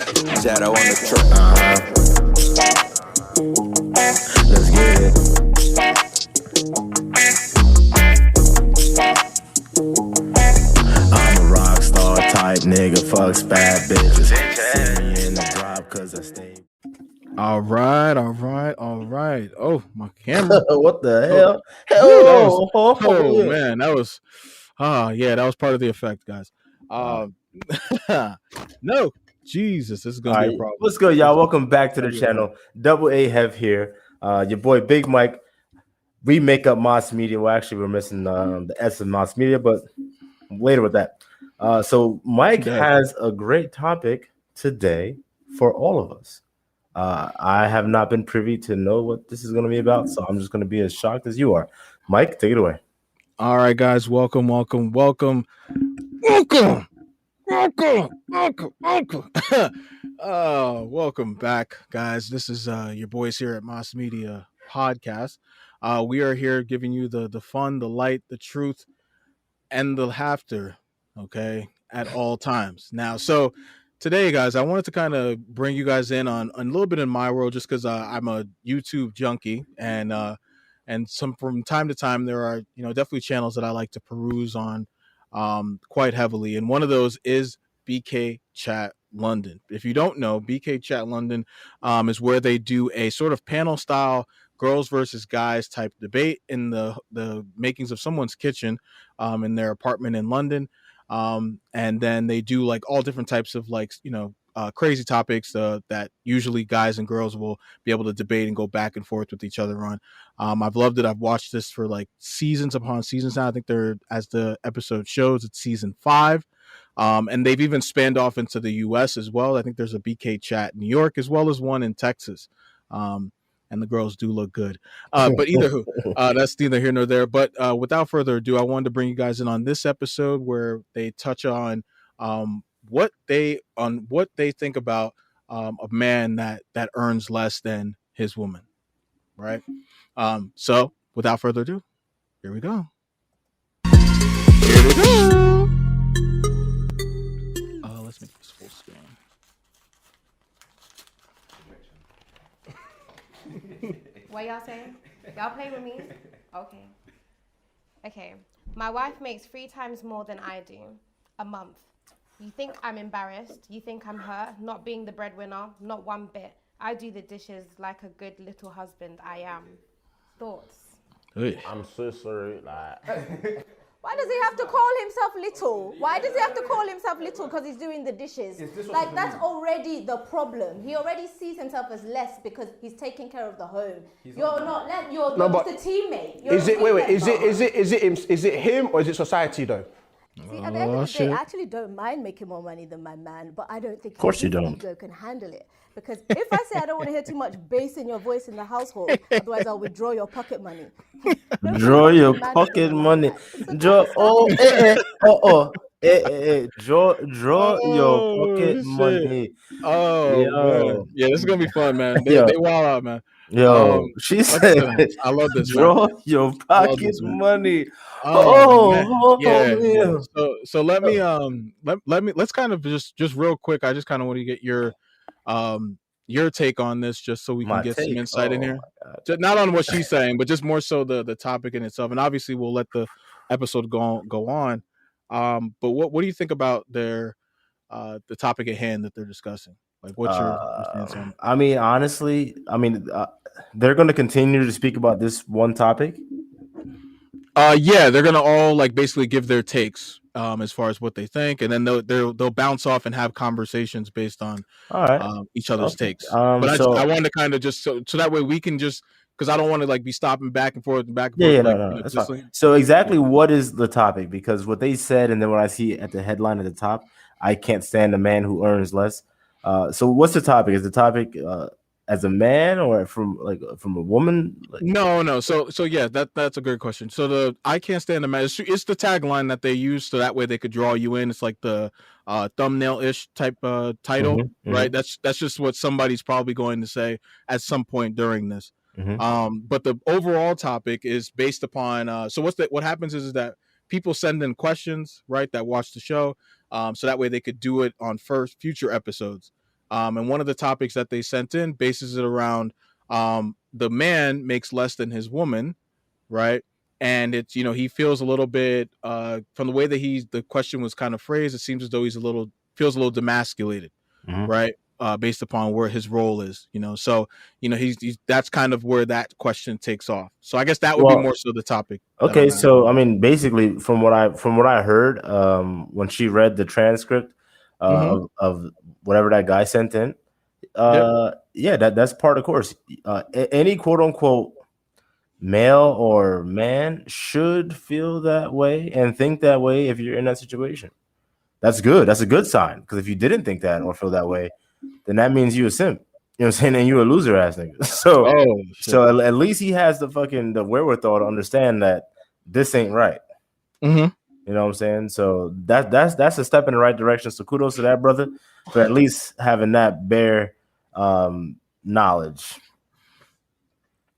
Shadow on the track. Let's get it. I'm a rock star type nigga, fucks bad bitches. See me in the drop cause I stay. All right. Oh, my camera. What the hell? Woo, that was, Oh, yeah. man, that was, that was part of the effect, guys. No, Jesus, this is All gonna be right, a problem. what's good, y'all? Welcome back to the channel. Dubble A Heff here. Your boy Big Mike. We make up M.A.S Media. Well, actually, we're missing the S of M.A.S Media, but later with that. So Mike has a great topic today for all of us. I have not been privy to know what this is going to be about, so I'm just going to be as shocked as you are. Mike, take it away. All right, guys, welcome. Welcome back, guys. This is your boys here at M.A.S Media Podcast. We are here giving you the fun, the light, the truth, and the laughter, okay, at all times. Now, so today, guys, I wanted to kind of bring you guys in on a little bit in my world, just because I'm a YouTube junkie, and some from time to time there are definitely channels that I like to peruse on quite heavily, and one of those is BK Chat London. If you don't know, BK Chat London is where they do a sort of panel style girls versus guys type debate in the makings of someone's kitchen in their apartment in London. And then they do like all different types of crazy topics that usually guys and girls will be able to debate and go back and forth with each other on. I've loved it. I've watched this for like seasons upon seasons now. I think they're, as the episode shows, it's season 5. And they've even spanned off into the US as well. I think there's a BK Chat New York as well as one in Texas. And the girls do look good. But either who, that's neither here nor there. But without further ado, I wanted to bring you guys in on this episode where they touch on what they think about a man that earns less than his woman, right? So without further ado, here we go. Let's make this full screen. What y'all saying? Y'all play with me? Okay. My wife makes 3 times more than I do a month. You think I'm embarrassed? You think I'm her? Not being the breadwinner? Not one bit. I do the dishes like a good little husband I am. Thoughts? I'm so sorry. Why does he have to call himself little? Why does he have to call himself little? Because he's doing the dishes. Like, that's already the problem. He already sees himself as less because he's taking care of the home. You're not just a teammate. Is it him or is it society though? See, at the end of the day, I actually don't mind making more money than my man, but I don't think his ego can handle it. Because if I say I don't want to hear too much bass in your voice in the household, otherwise I'll withdraw your pocket money. Draw your pocket money. Draw your pocket money. Oh, man. Yeah, this is gonna be fun, man. They wild out, man. She said, I love this. Draw your pocket money. Yeah. So let me let's kind of just real quick. I just kind of want to get your take on this, just so we can get some insight in here. Not on what she's saying, but just more so the topic in itself. And obviously, we'll let the episode go on. But what do you think about the topic at hand that they're discussing? Like, what's your stance on it? I mean, honestly, they're going to continue to speak about this one topic. Yeah, they're gonna all like basically give their takes as far as what they think, and then they'll bounce off and have conversations based on each other's takes. But I wanted to kind of just so that way we can just, because I don't want to like be stopping back and forth and back and forth. No, that's fine. So exactly what is the topic? Because what they said, and then what I see at the headline at the top, I can't stand a man who earns less. So what's the topic? Is the topic as a man or from a woman? No. So yeah, that's a great question. So the I can't stand a man. It's the tagline that they use, so that way they could draw you in. It's like the thumbnail-ish type title, right? That's just what somebody's probably going to say at some point during this. But the overall topic is based upon. So what happens is that people send in questions, right, that watch the show, so that way they could do it on future episodes. And one of the topics that they sent in bases it around the man makes less than his woman, right? And it's, you know, he feels a little bit from the way that the question was kind of phrased, it seems as though feels a little demasculated, right? Based upon where his role is, you know. So, you know, he's that's kind of where that question takes off. So I guess that would be more so the topic. Okay, so I mean, basically, from what I heard, when she read the transcript of whatever that guy sent in, yeah, that's part of course. Any quote unquote male or man should feel that way and think that way if you're in that situation. That's good. That's a good sign, because if you didn't think that or feel that way, then that means you a simp. You know what I'm saying? And you a loser ass nigga. So at least he has the wherewithal to understand that this ain't right. You know what I'm saying? So that's a step in the right direction. So kudos to that brother for at least having that bare knowledge.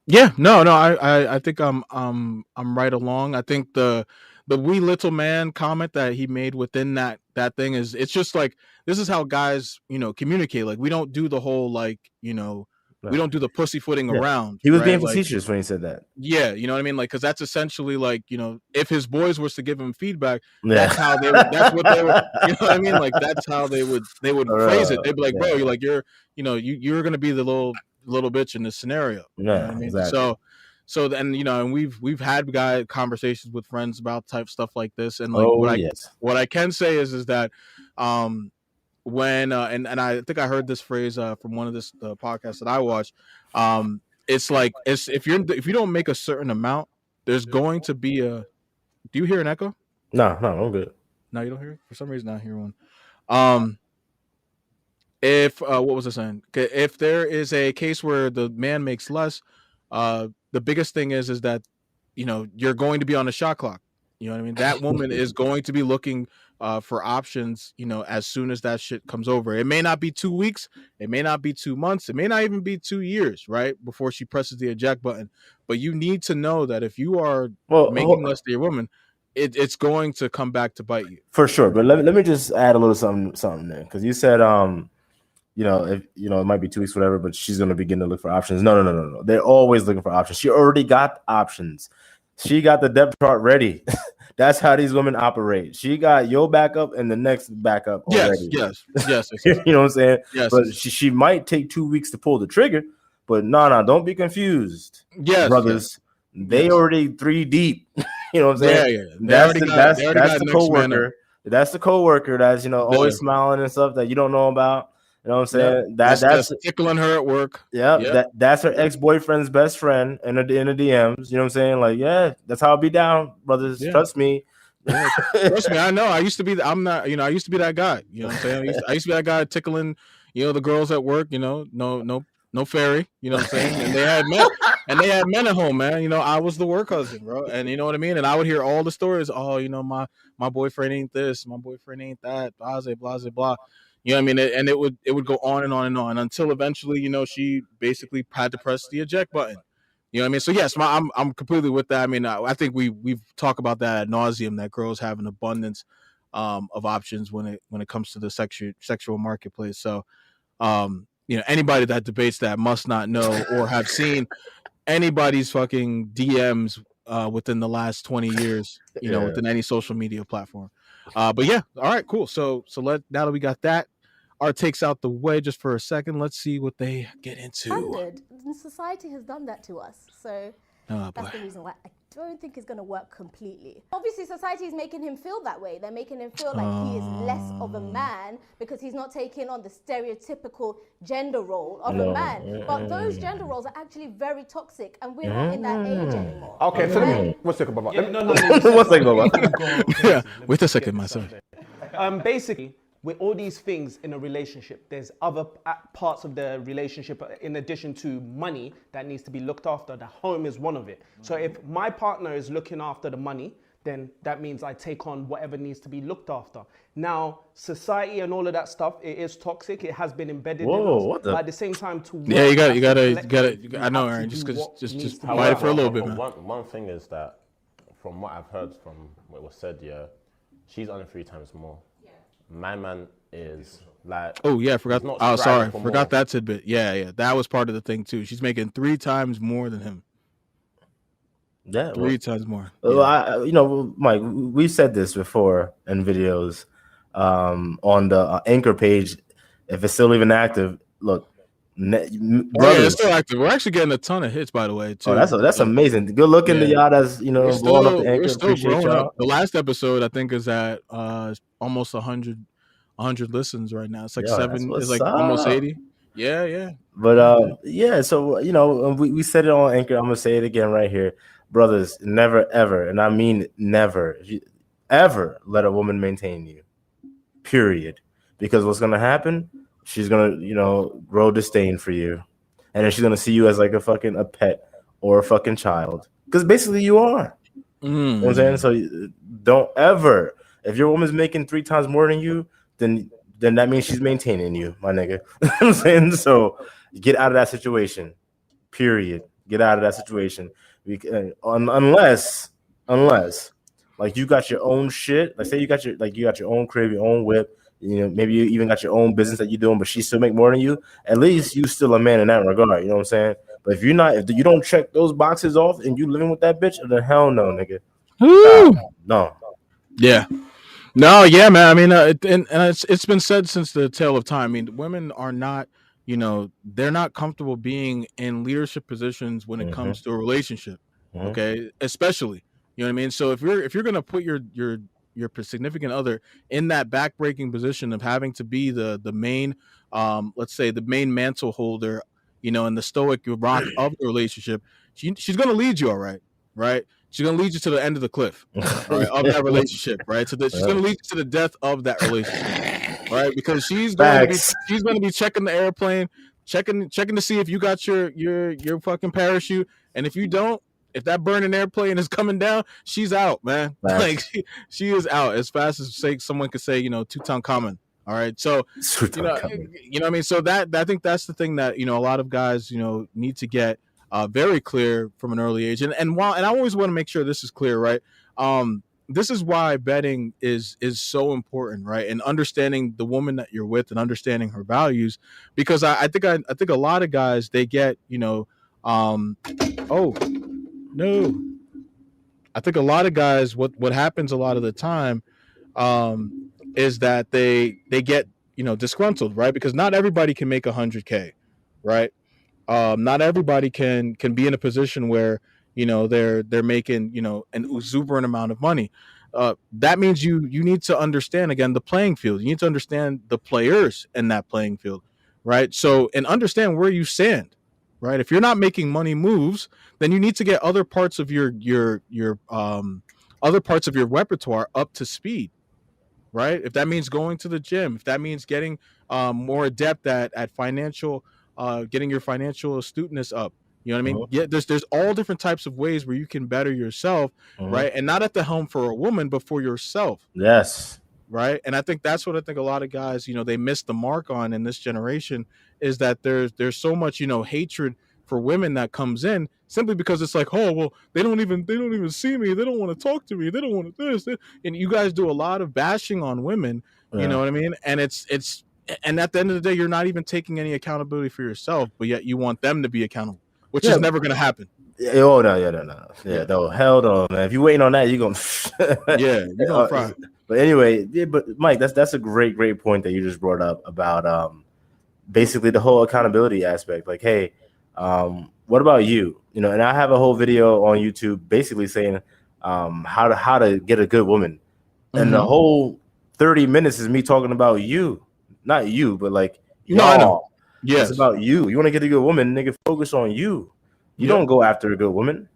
Yeah, no, I think I'm right along. I think the wee little man comment that he made within that thing is, it's just like, this is how guys, you know, communicate. Like, we don't do the whole, like, you know, we don't do the pussyfooting around. He was right? being facetious when he said that. Yeah, you know what I mean? Like, because that's essentially like, you know, if his boys was to give him feedback, that's how they would, that's what they would, you know what I mean? Like, that's how they would phrase it. They'd be like, bro, you're like, you know, you're gonna be the little bitch in this scenario. You know what I mean? Exactly. So then, you know, and we've had conversations with friends about type stuff like this, and like what I can say is that when and I think I heard this phrase from one of the podcasts that I watched. It's like, if you don't make a certain amount, there's going to be a. Do you hear an echo? No, I'm good. No, you don't hear it? For some reason, I hear one. If what was I saying? If there is a case where the man makes less, the biggest thing is that, you know, you're going to be on the shot clock. You know what I mean? That woman is going to be looking for options, you know, as soon as that shit comes over. It may not be 2 weeks, it may not be 2 months, it may not even be 2 years, right, before she presses the eject button. But you need to know that if you are making less to your woman, it's going to come back to bite you. For sure. But let me just add a little something there, because you said you know, if you know, it might be 2 weeks, whatever, but she's gonna begin to look for options. No. They're always looking for options. She already got options. She got the depth chart ready. That's how these women operate. She got your backup and the next backup already. Yes. You know what I'm saying? Yes. But she might take 2 weeks to pull the trigger, but no, don't be confused. Yes, brothers. Yes. They already 3 deep. You know what I'm saying? Yeah. That's the coworker. That's the coworker that's, you know, always smiling and stuff that you don't know about. You know what I'm saying? That's tickling her at work. Yeah. That's her ex-boyfriend's best friend in the DMs. You know what I'm saying? Like, yeah, that's how I'll be down, brothers. Yeah. Trust me. Yeah. Trust me, I know. I used to be. I'm not. You know, I used to be that guy. You know what I'm saying? I used to be that guy tickling, you know, the girls at work. You know, no fairy. You know what I'm saying? And they had men at home, man. You know, I was the work husband, bro. And you know what I mean? And I would hear all the stories. Oh, you know, my boyfriend ain't this. My boyfriend ain't that. Blah. You know what I mean? And it would go on and on and on until eventually, you know, she basically had to press the eject button. You know what I mean? So yes, I'm completely with that. I mean, I think we've talked about that ad nauseum, that girls have an abundance of options when it comes to the sexual marketplace. So you know, anybody that debates that must not know or have seen anybody's fucking DMs within the last 20 years, you know, within any social media platform. But yeah, all right, cool. So now that we got that, our takes out the way just for a second, let's see what they get into. Society has done that to us, so that's the reason why I don't think it's going to work completely. Obviously, society is making him feel that way. They're making him feel like he is less of a man because he's not taking on the stereotypical gender role of a man. But those gender roles are actually very toxic, and we're not in that age anymore. Okay, so let me, one second, Baba. One second, Baba. Yeah, wait a second, myself. Basically, with all these things in a relationship, there's other parts of the relationship in addition to money that needs to be looked after. The home is one of it. So if my partner is looking after the money, then that means I take on whatever needs to be looked after. Now, society and all of that stuff, it is toxic. It has been embedded in us. But at the same time, you gotta. I know, Aaron. Just fight it for a little bit, man. One thing is that, from what I've heard from what was said, she's earning 3 times more. My man is like. Oh yeah, I forgot. he's not Oh, striving sorry, for forgot more. that tidbit. Yeah, that was part of the thing too. She's making 3 times more than him. Yeah, 3 times more. well, Yeah. you know, Mike, we said this before in videos on the Anchor page. If it's still even active, look, Oh yeah, brothers. it's still active. We're actually getting a ton of hits, by the way, too. Oh, that's So, amazing. Good looking to yeah. y'all that's blowing up the We're Anchor. still Appreciate growing up. y'all. The last episode I think is at almost 100 listens right now. It's like Yo, that's 7. It's what's like almost up. 80. Yeah. But yeah, so we said it on Anchor. I'm gonna say it again right here, brothers. Never ever, and I mean never, if you ever let a woman maintain you. Period. Because what's gonna happen? She's gonna grow disdain for you, and then she's gonna see you as like a pet or a fucking child. Because basically you are. You know what I'm saying? So don't ever. If your woman's making 3 times more than you, then that means she's maintaining you, my nigga. You know what I'm saying? So get out of that situation. Period. Get out of that situation. Unless like you got your own shit. Like say you got your own crib, your own whip. Maybe you even got your own business that you're doing, but she still make more than you. At least you still a man in that regard. You know what I'm saying? But if you don't check those boxes off and you living with that bitch, then hell no, nigga. No. Yeah. No, yeah, man. I mean, and it's been said since the tale of time. I mean, women are not, they're not comfortable being in leadership positions when it comes to a relationship. Okay, especially, you know what I mean. So if you're gonna put your significant other in that backbreaking position of having to be the main, let's say the main mantle holder, and the stoic rock of the relationship, she's gonna lead you, all right, right. She's gonna lead you to the end of the cliff, right, of that relationship, right. So she's gonna lead you to the death of that relationship, right? Because she's going to be checking the airplane, checking to see if you got your fucking parachute, and if you don't, if that burning airplane is coming down, she's out, man. Like she is out as fast as someone could say, Tutankhamun. All right, so you know what I mean. So that I think that's the thing that a lot of guys need to get very clear from an early age. And I always want to make sure this is clear, right? This is why betting is so important, right? And understanding the woman that you're with and understanding her values, because I think a lot of guys, they get oh no, I think a lot of guys, what happens a lot of the time is that they get disgruntled, right? Because not everybody can make 100K, right? Not everybody can be in a position where they're making an exuberant amount of money. That means you need to understand, again, the playing field. You need to understand the players in that playing field, right? So, and understand where you stand, right? If you're not making money moves, then you need to get other parts of your other parts of your repertoire up to speed, right? If that means going to the gym, if that means getting more adept at financial, getting your financial astuteness up, you know what I mean? Yeah, there's all different types of ways where you can better yourself, right? And not at the helm for a woman, but for yourself. Yes. Right. And I think that's what I think a lot of guys, they miss the mark on in this generation, is that there's so much, hatred for women that comes in simply because it's like, oh, well, they don't even see me. They don't want to talk to me. They don't want to this. And you guys do a lot of bashing on women, you know what I mean? And and at the end of the day, you're not even taking any accountability for yourself, but yet you want them to be accountable, which is never going to happen. Oh no. Yeah, no, hell no, man. If you waiting on that, you're gonna you're gonna fry. But anyway, but Mike, that's a great point that you just brought up about basically the whole accountability aspect. Like, hey, what about you? And I have a whole video on YouTube basically saying how to get a good woman, and the whole 30 minutes is me talking about you, not you, but like y'all. I know. Yes. It's about you. You want to get a good woman, nigga, focus on you. You don't go after a good woman.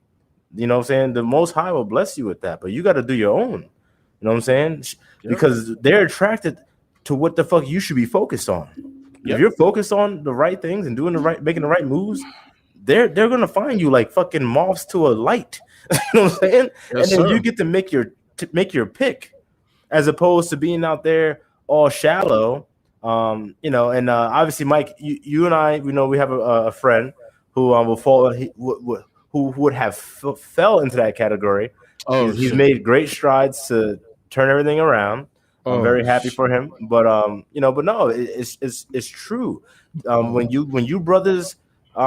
You know what I'm saying? The Most High will bless you with that, but you got to do your own. You know what I'm saying? Because they're attracted to what the fuck you should be focused on. If you're focused on the right things and making the right moves, they're gonna find you like fucking moths to a light. You know what I'm saying? Yes, and then sir. you get to make your pick, as opposed to being out there all shallow. And obviously, Mike, you and I, we have a friend who will fall, who would have fell into that category. He's made great strides to turn everything around. I'm very happy for him. But but no, it's true. When you brothers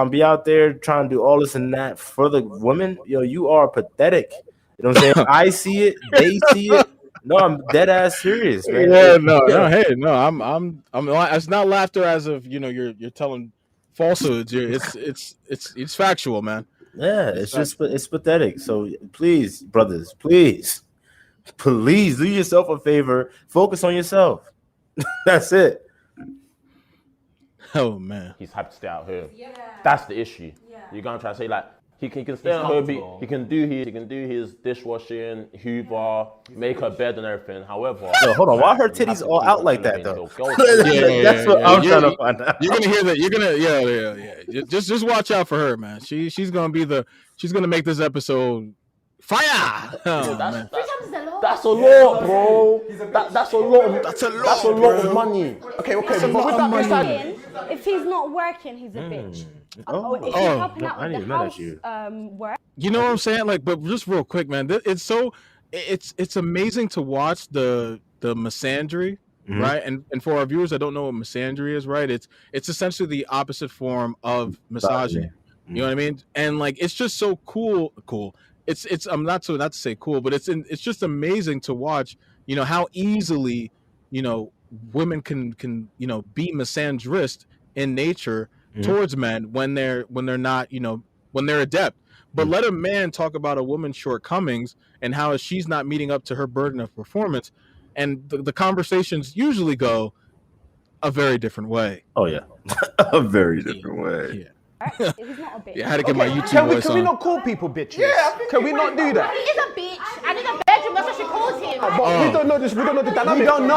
be out there trying to do all this and that for the women, you are pathetic. You know what I'm saying? I see it, they see it. No, I'm dead ass serious, man. Yeah, no. Hey, no, I'm. It's not laughter as of you're telling falsehoods. It's factual, man. Yeah, it's pathetic. So please, brothers, please do yourself a favor. Focus on yourself. That's it. Oh man, he's happy to stay out here. Yeah. That's the issue. Yeah. You're gonna try to say like he can stay at home. He can do his dishwashing, Hoover, make her bed and everything. However, hold on, why her titties all out like that though? That's what I'm trying to find out. You're gonna hear that. You're gonna Just watch out for her, man. She's gonna make this episode fire. That's a lot, bro. That's a lot of money. Okay. But with that aside, if he's not working, he's a bitch. If he's helping out with the house work. You know what I'm saying? Like, but just real quick, man. It's amazing to watch the Messandry, right? And for our viewers that don't know what Messandry is, right? It's essentially the opposite form of misogyny. You know what I mean? And like, it's just so cool. It's I'm not to say cool, but it's just amazing to watch. How easily women can be misandrist in nature towards men when they're not when they're adept. But let a man talk about a woman's shortcomings and how she's not meeting up to her burden of performance, and the conversations usually go a very different way. Oh yeah, a very different way. Yeah. He's not a bitch. Yeah, I had to get my YouTube voice on. Can we not call people bitches? Yeah, can we not do that? He is a bitch. And in the bedroom, that's what she calls him. But we don't know this. We don't know the dynamic. We don't know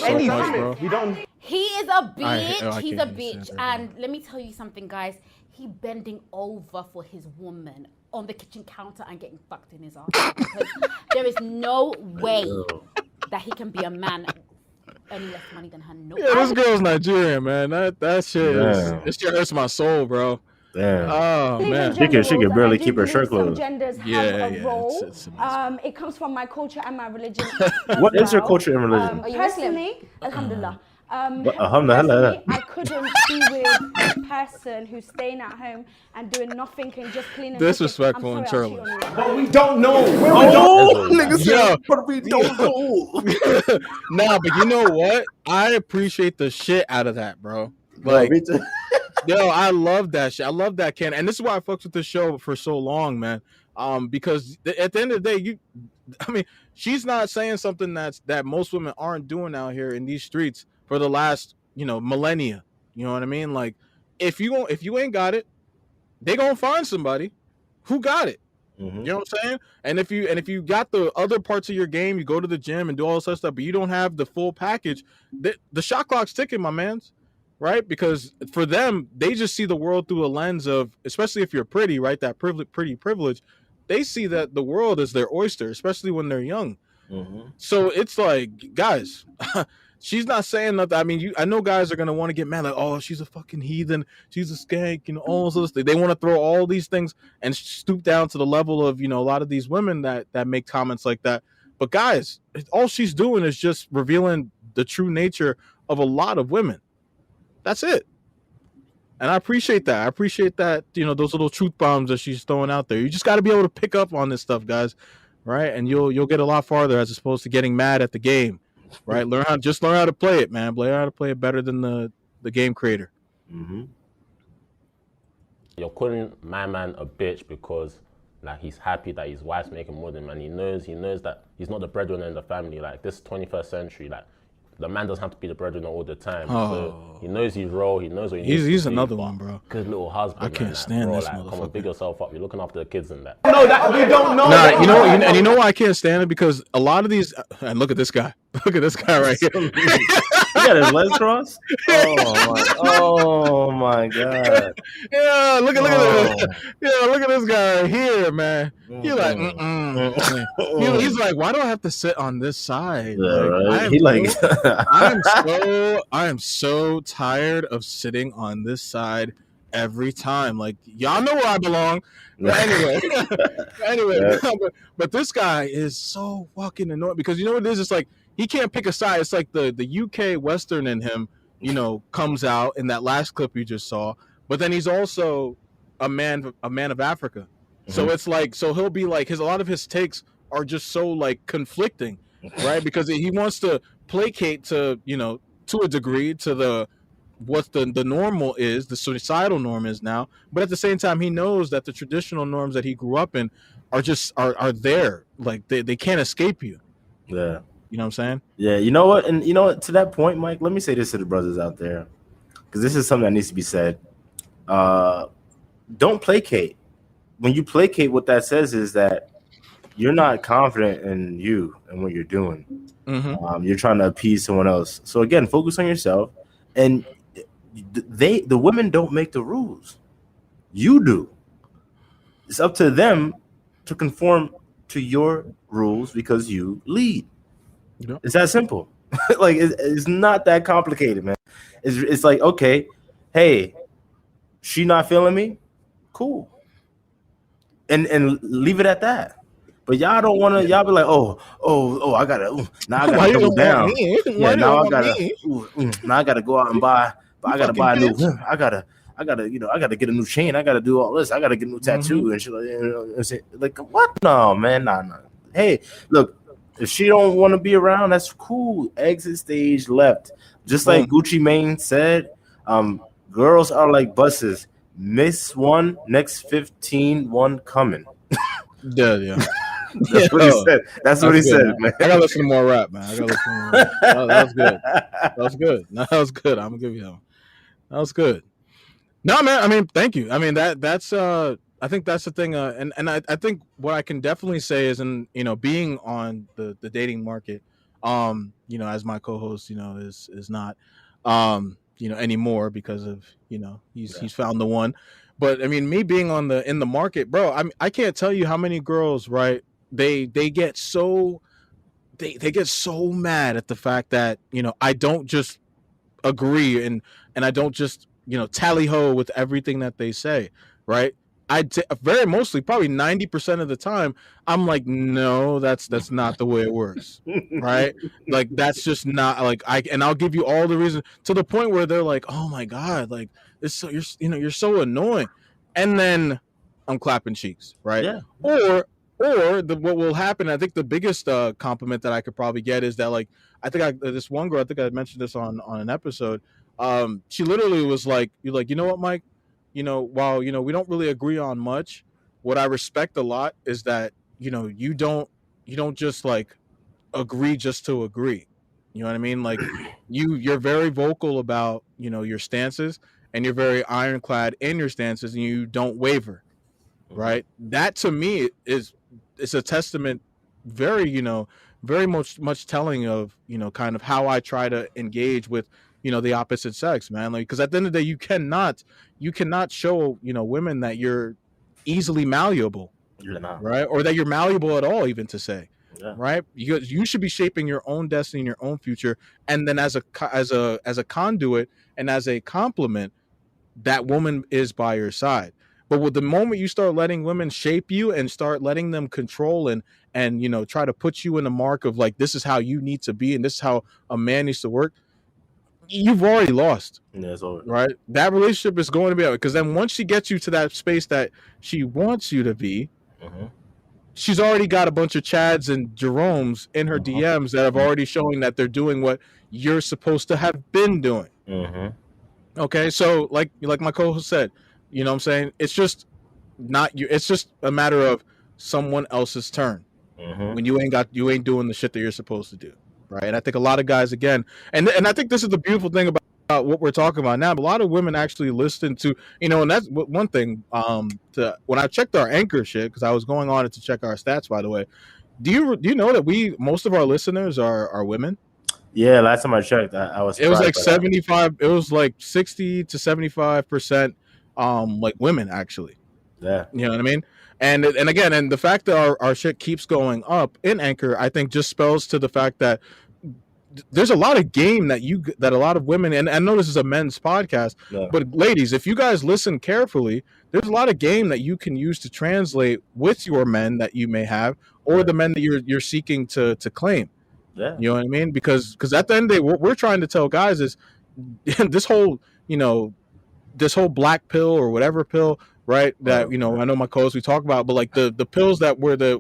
anything. We don't. He is a bitch. He's a bitch. And let me tell you something, guys. He bending over for his woman on the kitchen counter and getting fucked in his ass. Because there is no way that he can be a man earning less money than her. No. Yeah, this girl's Nigerian, man. That shit hurts my soul, bro. Damn. Oh man, she could barely keep her shirt closed. Genders have a role. It comes from my culture and my religion. What is your culture and religion? Personally, alhamdulillah. Alhamdulillah. I couldn't be with a person who's staying at home and doing nothing and just cleaning. Disrespectful and churlish. But we don't know. But we don't know. Nah, but you know what? I appreciate the shit out of that, bro. Like, I love that shit. I love that Ken, and this is why I fucked with the show for so long, man. Because at the end of the day, she's not saying something that most women aren't doing out here in these streets for the last, millennia. You know what I mean? Like, if you ain't got it, they gonna find somebody who got it. You know what I'm saying? And if you got the other parts of your game, you go to the gym and do all this other stuff, but you don't have the full package, the shot clock's ticking, my mans. Right? Because for them, they just see the world through a lens of, especially if you're pretty, right? That pretty privilege, they see that the world is their oyster, especially when they're young. So it's like, guys, she's not saying nothing. I know guys are gonna want to get mad, like, oh, she's a fucking heathen, she's a skank, all those other things. They want to throw all these things and stoop down to the level of, a lot of these women that make comments like that. But guys, all she's doing is just revealing the true nature of a lot of women. That's it. And I appreciate that. Those little truth bombs that she's throwing out there. You just got to be able to pick up on this stuff, guys, right? And you'll get a lot farther as opposed to getting mad at the game, right? Learn how to play it, man. Learn how to play it better than the game creator. You're calling my man a bitch because like he's happy that his wife's making more than him, and he knows that he's not the breadwinner in the family. Like, this 21st century, like, the man doesn't have to be the breadwinner all the time. So he knows his role. He knows what he needs to do. He's another one, bro. Good little husband. I can't stand this motherfucker. Come on, big yourself up. You're looking after the kids and that. No, that we don't know. Nah, you know why I can't stand it? Because a lot of these, and look at this guy. Look at this guy right here. He got his legs crossed. Oh my god. Yeah, look at this. Yeah, look at this guy right here, man. He's like, he's like, why do I have to sit on this side? I am so tired of sitting on this side every time. Like, y'all know where I belong. But anyway, but this guy is so fucking annoying because you know what it is? It's like he can't pick a side. It's like the UK Western in him, you know, comes out in that last clip you just saw. But then he's also a man of Africa. So it's like, so he'll be like, a lot of his takes are just so like conflicting, right? Because he wants to placate to, you know, to a degree to the what the normal is, the societal norm is now, but at the same time he knows that the traditional norms that he grew up in are just are there, like they can't escape you. Yeah, you know what I'm saying? Yeah, you know what, and you know what, to that point, Mike, let me say this to the brothers out there, because this is something that needs to be said. Don't placate. When you placate, what that says is that you're not confident in you and what you're doing. You're trying to appease someone else. So again, focus on yourself. And the women don't make the rules. You do. It's up to them to conform to your rules because you lead. Yep. It's that simple. Like it's not that complicated, man. It's like, okay, hey, she not feeling me? Cool. And leave it at that. But y'all don't want to. Y'all be like, I gotta. Now I gotta double down. Yeah, now I gotta. Now I gotta go out and buy. I gotta buy a new. I gotta. You know, I gotta get a new chain. I gotta do all this. I gotta get a new tattoo and shit. Like what? No, man, nah. Hey, look, if she don't want to be around, that's cool. Exit stage left. Just like Gucci Mane said, girls are like buses. Miss one, next 15, one coming. Yeah. That's what he said. That's what he said, man. I gotta listen to more rap, man. That was good. That was good. No, that was good. I'm gonna give you that one. That was good. No, man. I mean, thank you. I mean, that's I think that's the thing. And I think what I can definitely say is, in you know, being on the dating market, you know, as my co-host, you know, is not, you know, anymore because of, you know, he's found the one. But I mean, me being in the market, bro, I can't tell you how many girls, right? They get so mad at the fact that, you know, I don't just agree and I don't just, you know, tally ho with everything that they say, right? Very mostly, probably 90% of the time, I'm like, no, that's not the way it works, right? Like that's just not like and I'll give you all the reasons to the point where they're like, oh my god, like this, so you're so annoying, and then I'm clapping cheeks, right? Yeah. Or what will happen? I think the biggest compliment that I could probably get is that, like, I think this one girl, I think I mentioned this on an episode. She literally was like, "You're like, you know what, Mike? You know, while you know we don't really agree on much, what I respect a lot is that you know you don't just like agree just to agree. You know what I mean? Like you're very vocal about, you know, your stances, and you're very ironclad in your stances, and you don't waver, right? That to me is a testament, very, you know, very much telling of, you know, kind of how I try to engage with, you know, the opposite sex, man. Like, because at the end of the day, you cannot show, you know, women that you're easily malleable, right? Or that you're malleable at all, even to say. Yeah. Right, you should be shaping your own destiny and your own future, and then as a conduit and as a compliment, that woman is by your side. But with the moment you start letting women shape you and start letting them control and you know, try to put you in the mark of like, this is how you need to be and this is how a man needs to work, you've already lost. Yeah, it's over. Right, that relationship is going to be out, because then once she gets you to that space that she wants you to be, she's already got a bunch of Chads and Jeromes in her DMs that have already showing that they're doing what you're supposed to have been doing. Okay, so like my co-host said, you know what I'm saying? It's just not you. It's just a matter of someone else's turn when you ain't doing the shit that you're supposed to do, right? And I think a lot of guys, again, and I think this is the beautiful thing about what we're talking about now. A lot of women actually listen to, you know, and that's one thing. When I checked our Anchor shit, because I was going on it to check our stats, by the way. Do you know that most of our listeners are women? Yeah, last time I checked, I was. It was like 75. It was like 60 to 75%, like women actually. Yeah, you know what I mean. And again, and the fact that our shit keeps going up in Anchor, I think just spells to the fact that there's a lot of game that a lot of women, and I know this is a men's podcast, but ladies, if you guys listen carefully, there's a lot of game that you can use to translate with your men that you may have, or the men that you're seeking to claim. Yeah. You know what I mean? Because at the end of the day, what we're trying to tell guys is this whole, this whole black pill or whatever pill, right? That I know my co-hosts we talk about, but like the pills that where the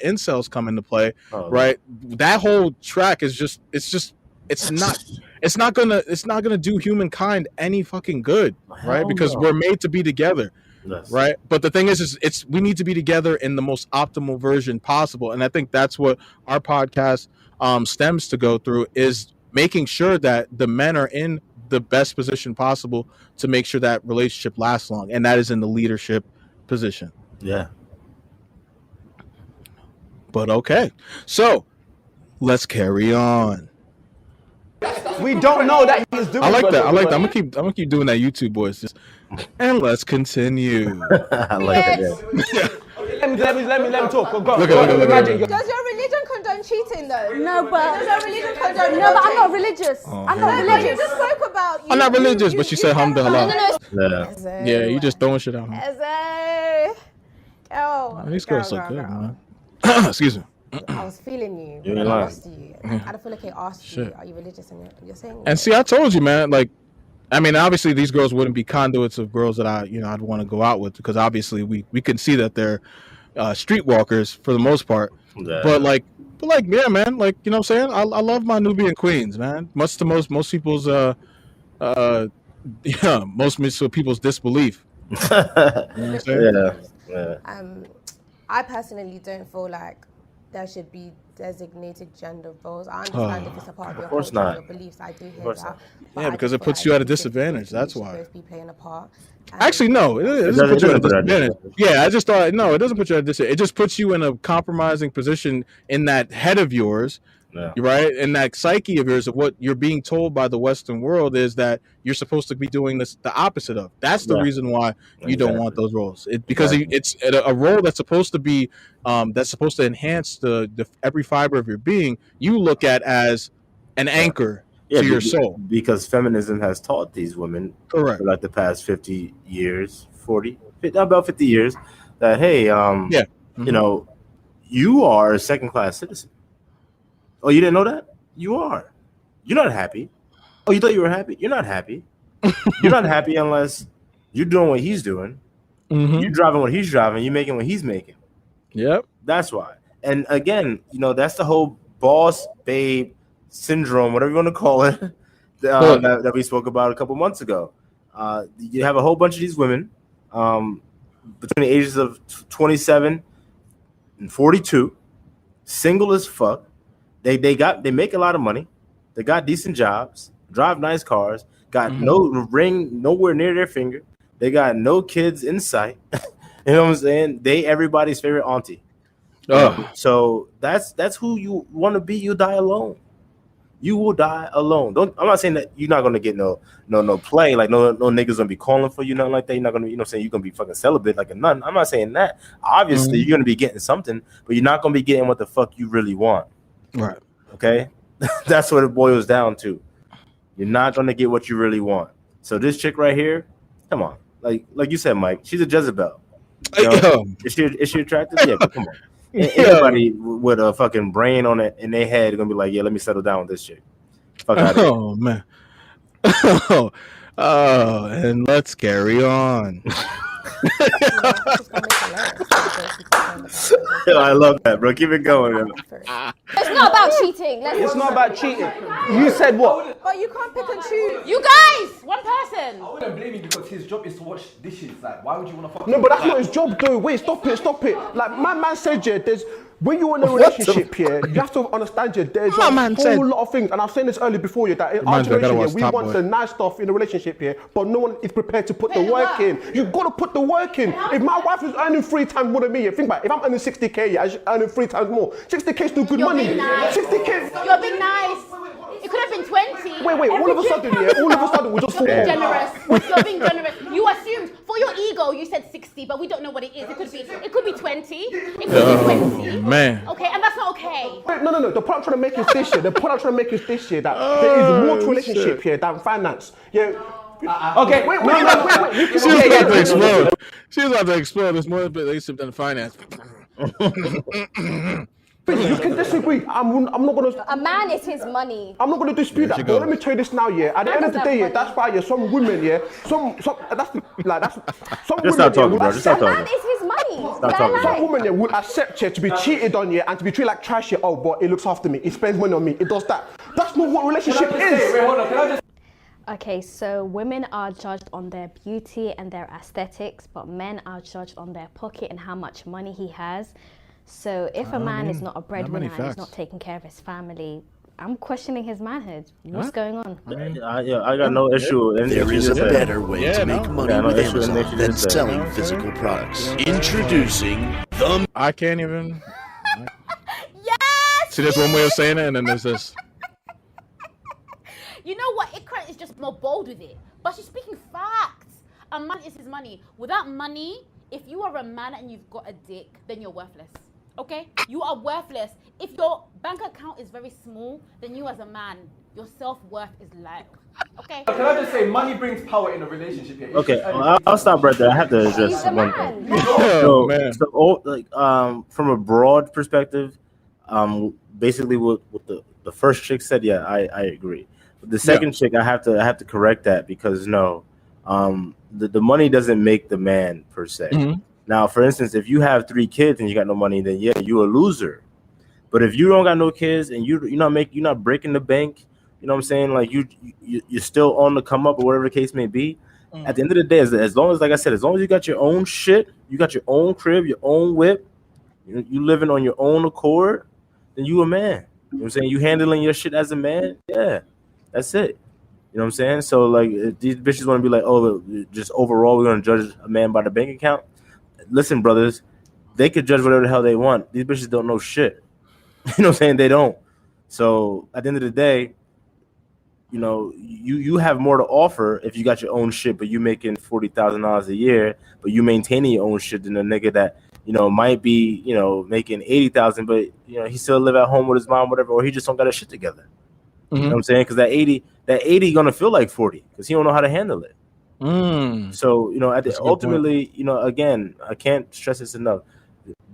incels come into play, right? That whole track is just it's not gonna do humankind any fucking good, right? Because we're made to be together. Yes. Right, but the thing is we need to be together in the most optimal version possible, and I think that's what our podcast stems to go through, is making sure that the men are in the best position possible to make sure that relationship lasts long, and that is in the leadership position. Yeah. But okay, so let's carry on. We don't know that he's doing. I like that. I'm gonna keep doing that YouTube voice. And let's continue. I like that. Let me talk. Go. Does your religion condone cheating though? No, but does your religion condone? No, but I'm not religious. I'm not religious. You just spoke about. I'm not religious, but she said alhamdulillah. Yeah, you just throwing shit out. These girls so good, man. Excuse me. I was feeling you. You're when I lying. asked you. I don't feel like I asked you, are you religious? And you're saying. And see, I told you, man. Like, I mean, obviously, these girls wouldn't be conduits of girls that I'd want to go out with, because obviously we can see that they're streetwalkers for the most part. Yeah. But yeah, man. Like, you know what I'm saying? I love my Nubian queens, man. Much to most people's most people's disbelief. You know what I'm saying? Yeah. I personally don't feel like there should be designated gender roles. I understand if it's a part of your culture, your beliefs. I do hear that. Yeah, because it puts you at a disadvantage. That's why. Both be playing a part. Actually, no, it doesn't put you at a disadvantage. Yeah, I just thought no, it doesn't put you at a disadvantage. It just puts you in a compromising position in that head of yours. Yeah. Right, and that psyche of yours, of what you're being told by the Western world, is that you're supposed to be doing the opposite of. That's the reason why you don't want those roles. Because it's a role that's supposed to be, that's supposed to enhance the every fiber of your being. You look at as an anchor to your soul. Because feminism has taught these women, correct, for like the past 50 years, about 50 years, that hey, you know, you are a second-class citizen. Oh, you didn't know that? You are. You're not happy. Oh, you thought you were happy? You're not happy. You're not happy unless you're doing what he's doing. You're driving what he's driving. You're making what he's making. Yep. That's why. And again, you know, that's the whole boss babe syndrome, whatever you want to call it, that we spoke about a couple months ago. You have a whole bunch of these women between the ages of 27 and 42, single as fuck. They make a lot of money. They got decent jobs, drive nice cars, got no ring nowhere near their finger. They got no kids in sight. You know what I'm saying? They everybody's favorite auntie. So that's who you want to be. You die alone. You will die alone. I'm not saying that you're not gonna get no play, like no niggas gonna be calling for you, nothing like that. You're not gonna, you know what I'm saying, you're gonna be fucking celibate like a nun. I'm not saying that. Obviously, you're gonna be getting something, but you're not gonna be getting what the fuck you really want. Right. Okay? That's what it boils down to. You're not gonna get what you really want. So this chick right here, come on. Like you said, Mike, she's a Jezebel. You know, is she attractive? Yeah, but come on. Anybody with a fucking brain on it in their head gonna be like, yeah, let me settle down with this chick. Fuck out of here. Oh man. And let's carry on. Yo, I love that, bro. Keep it going. Man. It's not about cheating. It's not about cheating. You said what? But you can't pick and choose. You guys, one person. I wouldn't blame him because his job is to wash dishes. Like, why would you want to fuck? No, but that's not his job, though. Wait, stop it. Like my man said, yeah, when you're in a relationship here, you have to understand, yeah, there's a whole lot of things, and I was saying this earlier before you, that in our generation, we want the nice stuff in a relationship here, but no one is prepared to put the work in. You've got to put the work in. If my wife is earning 3 times more than me, think about it. If I'm earning 60k, yeah, she's earning 3 times more. 60k is still good money. 60k. You're being nice. It could have been 20. Wait, all of a sudden, we just fall. Generous. You're being generous. You assumed, for your ego, you said 60, but we don't know what it is. It could be 20. It could be 20. Man. Okay, and that's not okay. Wait, no. The point I'm trying to make is this year. That there is more to relationship here than finance. Yeah. Okay, wait. She's about to explode. She's about to explode. There's more relationship than finance. You can disagree. I'm not gonna. A man is his money. I'm not gonna dispute that. But let me tell you this now, yeah. At the end of the day, yeah, that's why, yeah. Some women, yeah. Some that's some Just women. stop talking, Yeah, bro. Just stop A man talking. is his money. Stop talking. Some women, yeah, would accept, yeah, to be cheated on, yeah, and to be treated like trash, yeah. Oh, but it looks after me. It spends money on me. It does that. That's not what relationship is. Wait, hold on. Can I just Okay, so women are judged on their beauty and their aesthetics, but men are judged on their pocket and how much money he has. So if a man is not a breadwinner and he's not taking care of his family, I'm questioning his manhood. What's going on? I got no issue with anything. There is a better way to make money no with issue with Amazon anything than you said. selling physical products. Introducing the... I can't even. Yes! See, there's one way of saying it, and then there's this. You know what? Ikra is just more bold with it. But she's speaking facts. A man is his money. Without money, if you are a man and you've got a dick, then you're worthless. Okay? You are worthless. If your bank account is very small, then you as a man, your self-worth is low. Okay? Can I just say, money brings power in a relationship here. Okay, I'll stop right there. I have to address one thing. From a broad perspective, basically what the first chick said, yeah, I agree. But the second chick, I have to correct that because the money doesn't make the man per se. Mm-hmm. Now, for instance, if you have 3 kids and you got no money, then yeah, you're a loser. But if you don't got no kids and you're not breaking the bank, you know what I'm saying? Like you're still on the come up or whatever the case may be. At the end of the day, as long as, like I said, as long as you got your own shit, you got your own crib, your own whip, you living on your own accord, then you a man. You know what I'm saying? You handling your shit as a man, yeah, that's it. You know what I'm saying? So like, if these bitches want to be like, oh, just overall, we're gonna judge a man by the bank account. Listen, brothers, they could judge whatever the hell they want. These bitches don't know shit. You know what I'm saying? They don't. So at the end of the day, you have more to offer if you got your own shit, but you making $40,000 a year, but you maintaining your own shit than a nigga that might be making 80,000, but he still live at home with his mom, whatever, or he just don't got his shit together. Mm-hmm. You know what I'm saying? Because that 80 gonna feel like 40 because he don't know how to handle it. So ultimately, again, I can't stress this enough.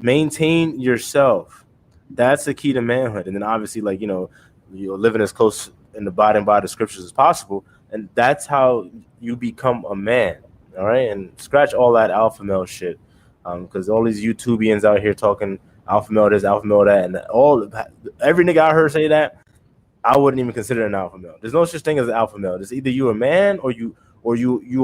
Maintain yourself. That's the key to manhood. And then obviously, like, you're living as close and abiding by the scriptures as possible. And that's how you become a man. All right. And scratch all that alpha male shit. Because all these YouTubians out here talking alpha male this, alpha male that, and every nigga I heard say that, I wouldn't even consider an alpha male. There's no such thing as an alpha male. It's either you a man or you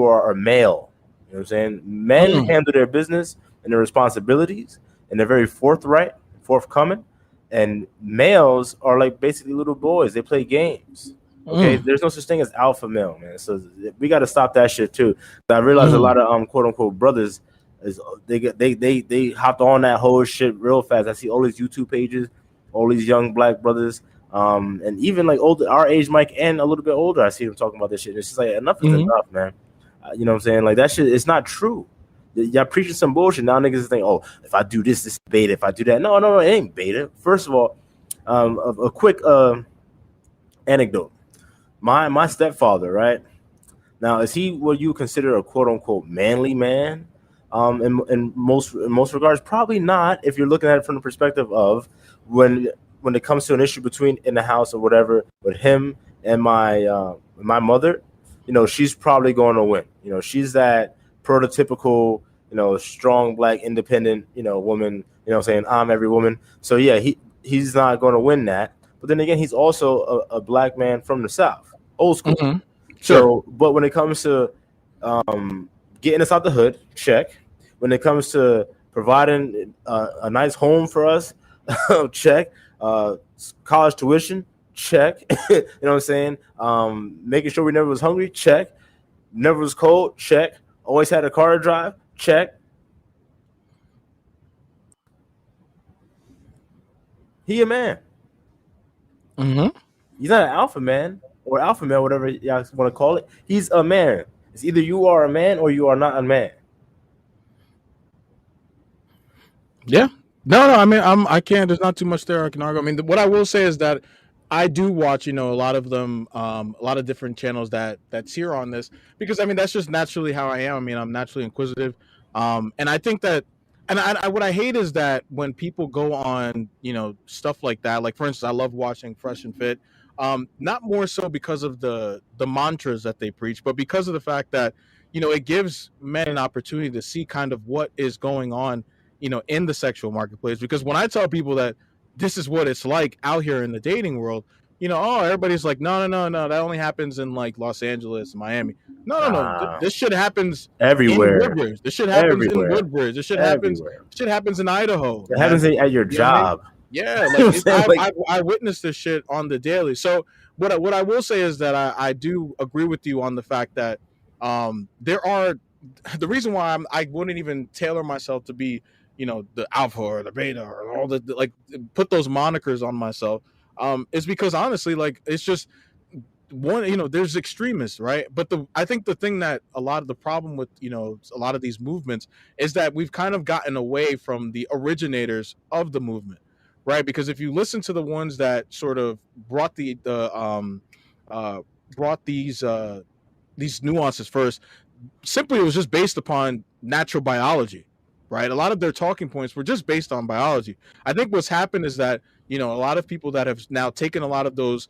are a male. You know what I'm saying? Men handle their business and their responsibilities, and they're very forthcoming. And males are like basically little boys. They play games. Okay, there's no such thing as alpha male, man. So we got to stop that shit too. I realize a lot of quote unquote brothers they hopped on that whole shit real fast. I see all these YouTube pages, all these young black brothers, and even like older, our age, Mike, and a little bit older. I see them talking about this shit. It's just like enough is enough, man. You know what I'm saying? Like that shit, it's not true. Y'all preaching some bullshit. Now niggas think, oh, if I do this, this is beta. If I do that, no, it ain't beta. First of all, a quick anecdote. My stepfather, right? Now, is he what you consider a quote unquote manly man? In most regards, probably not. If you're looking at it from the perspective of when it comes to an issue in the house or whatever, with him and my mother, she's probably going to win. She's that prototypical, strong black independent, woman. Saying I'm every woman. So yeah, he's not going to win that. But then again, he's also a black man from the South, old school. Sure. So, but when it comes to getting us out the hood, check. When it comes to providing a nice home for us, check. College tuition, check. You know what I'm saying? Making sure we never was hungry, check. Never was cold, check. Always had a car to drive, check. He a man. He's not an alpha man or alpha male, whatever y'all want to call it. He's a man. It's either you are a man or you are not a man. Yeah. No. I mean, I can't. There's not too much there I can argue. I mean, what I will say is that I do watch, a lot of them, a lot of different channels that's here on this because I mean that's just naturally how I am. I mean, I'm naturally inquisitive, and I think that And what I hate is that when people go on, stuff like that. Like for instance, I love watching Fresh and Fit. Not more so because of the mantras that they preach, but because of the fact that it gives men an opportunity to see kind of what is going on, in the sexual marketplace. Because when I tell people that this is what it's like out here in the dating world, everybody's like, no, that only happens in like Los Angeles, Miami. No. This shit happens everywhere. In Woodbridge. This shit happens in Woodbridge. This shit happens. Everywhere. Shit happens in Idaho. It happens at your job. Yeah, I witnessed this shit on the daily. So what I will say is that I do agree with you on the fact that there are the reason why I wouldn't even tailor myself to be the alpha or the beta or all the like put those monikers on myself is because honestly like it's just one there's extremists, right? But I think the thing that a lot of the problem with a lot of these movements is that we've kind of gotten away from the originators of the movement, right? Because if you listen to the ones that sort of brought brought these nuances first, simply it was just based upon natural biology, right? A lot of their talking points were just based on biology. I think what's happened is that a lot of people that have now taken a lot of those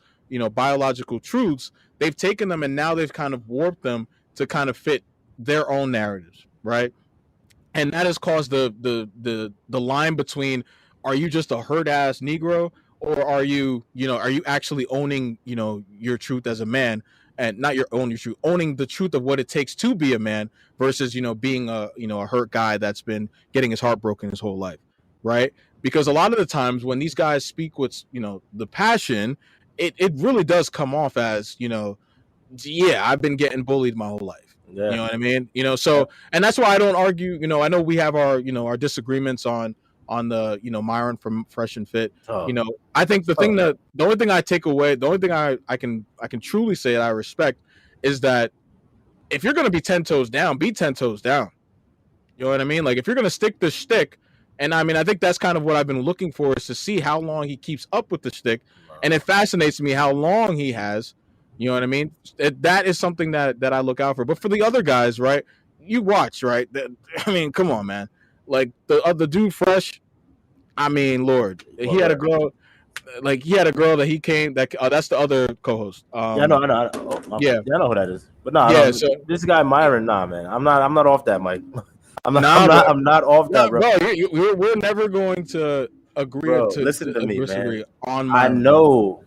biological truths, they've taken them and now they've kind of warped them to kind of fit their own narratives, right? And that has caused the line between, are you just a herd ass Negro, or are you actually owning your truth as a man, and not your truth, owning the truth of what it takes to be a man versus being a hurt guy that's been getting his heart broken his whole life, right? Because a lot of the times when these guys speak with the passion, it really does come off as yeah, I've been getting bullied my whole life. Yeah. You know what I mean? So, and that's why I don't argue. I know we have our our disagreements on the Myron from Fresh and Fit. I think the only thing I take away, the only thing I can truly say that I respect is that if you're gonna be 10 toes down, be 10 toes down. You know what I mean? Like if you're gonna stick the shtick, and I mean I think that's kind of what I've been looking for, is to see how long he keeps up with the shtick, and it fascinates me how long he has. You know what I mean? That is something that I look out for. But for the other guys, right? You watch, right? I mean, come on, man. Like the dude Fresh, I mean, Lord, he had a girl. Like he had a girl that he came. That's the other co-host. I know. Yeah, I know who that is. But so this guy Myron, man. I'm not off that, Mike. I'm not off that, bro. We're never going to agree. Bro, to listen to me, man. On Myron. I know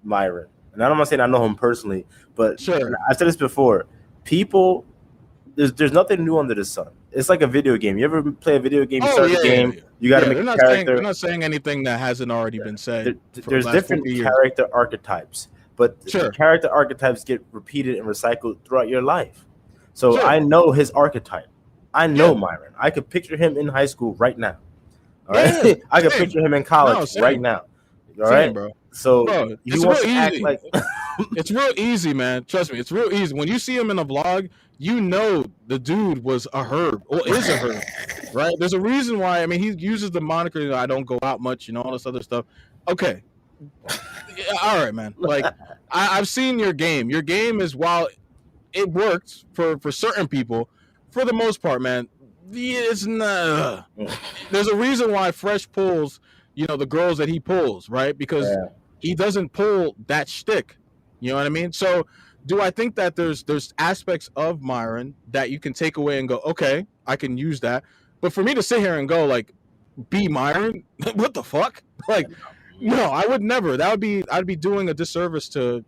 Myron, and I'm not saying I know him personally, but sure. I said this before. People, there's nothing new under the sun. It's like a video game. You ever play a video game? You start the game. Yeah. You got to make a character. They're not saying anything that hasn't already been said. There's different character archetypes, but the character archetypes get repeated and recycled throughout your life. So I know his archetype. I know Myron. I could picture him in high school right now. All right, I could picture him in college right now. All right, bro. So he wants to act like it's real easy, man. Trust me, it's real easy. When you see him in a vlog, you know the dude was a herb or is a herb, right? There's a reason why. I mean, he uses the moniker, I don't go out much, all this other stuff. Okay. All right, man. Like, I've seen your game. Your game is, while it works for certain people, for the most part, man, it's not. There's a reason why Fresh pulls, the girls that he pulls, right? Because he doesn't pull that shtick. You know what I mean? So, do I think that there's aspects of Myron that you can take away and go, okay, I can use that. But for me to sit here and go like, be Myron, what the fuck? Like, no, I would never. I'd be doing a disservice to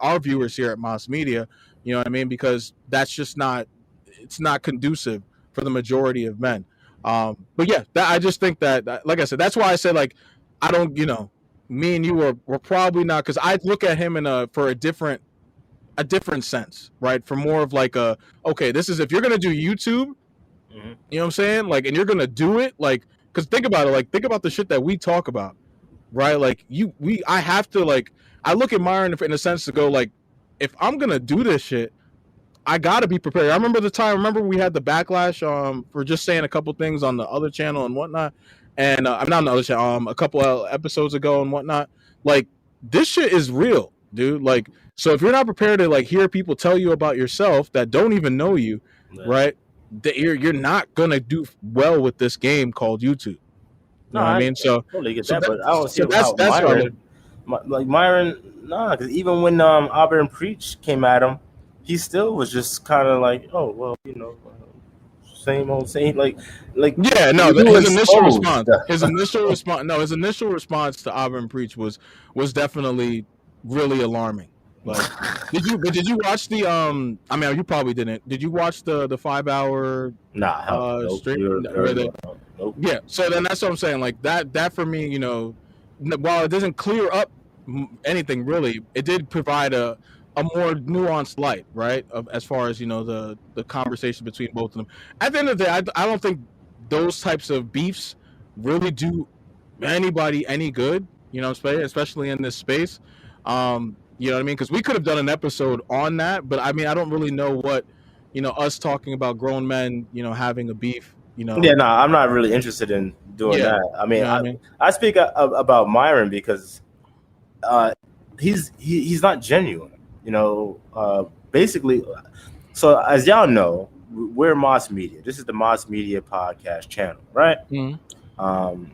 our viewers here at M.A.S Media. You know what I mean? Because that's just it's not conducive for the majority of men. But yeah, I just think that, like I said, that's why I said, like, I don't, me and you were probably not, because I look at him for a different sense, right? For more of like okay, this is, if you're gonna do YouTube, you know what I'm saying? Like, and you're gonna do it, like, because think about it, like, think about the shit that we talk about, right? Like, I have to, like, I look at Myron in a sense to go, like, if I'm gonna do this shit, I gotta be prepared. I remember we had the backlash for just saying a couple things on the other channel and whatnot, and I'm not on the other channel, a couple of episodes ago and whatnot. Like, this shit is real, dude. Like, so if you're not prepared to, like, hear people tell you about yourself that don't even know you, right? you're not gonna do well with this game called YouTube. You know what I mean? So totally get that, but I don't see so how that's Myron, like Myron, nah, because even when Auburn Preach came at him, he still was just kind of like, oh well, you know, same old same, like yeah, no. you His initial response, exposed. his initial response to Auburn Preach was definitely really alarming. Like, did you watch the I mean, you probably didn't. Did you watch the 5 hour Nah, hell, nope. stream where they? Nope. Yeah, so then that's what I'm saying. Like that for me, you know, while it doesn't clear up anything really, it did provide a more nuanced light, right? As far as, you know, the conversation between both of them. At the end of the day, I don't think those types of beefs really do anybody any good. You know what I'm saying? Especially in this space. You know what I mean? Because we could have done an episode on that, but I mean, I don't really know what, you know, us talking about grown men, you know, having a beef. You know, Yeah, no, I'm not really interested in doing that. I mean, you know what I mean? I speak about Myron because he's not genuine. You know, basically. So as y'all know, we're M.A.S Media. This is the M.A.S Media podcast channel, right? Mm-hmm.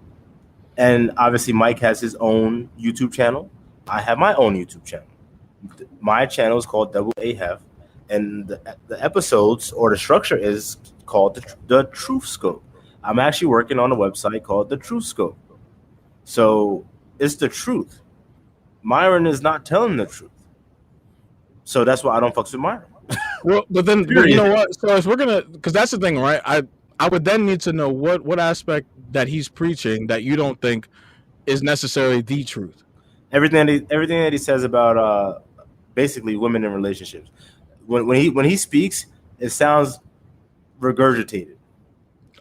And obviously, Mike has his own YouTube channel. I have my own YouTube channel. My channel is called Dubble A Heff, and the episodes or the structure is called the Truth Scope. I'm actually working on a website called the Truth Scope. So it's the truth. Myron is not telling the truth. So that's why I don't fucks with Myron. Well, but then you know what? So if we're gonna, because that's the thing, right? I would then need to know what aspect that he's preaching that you don't think is necessarily the truth. Everything that he says about basically women in relationships. When he speaks, it sounds regurgitated.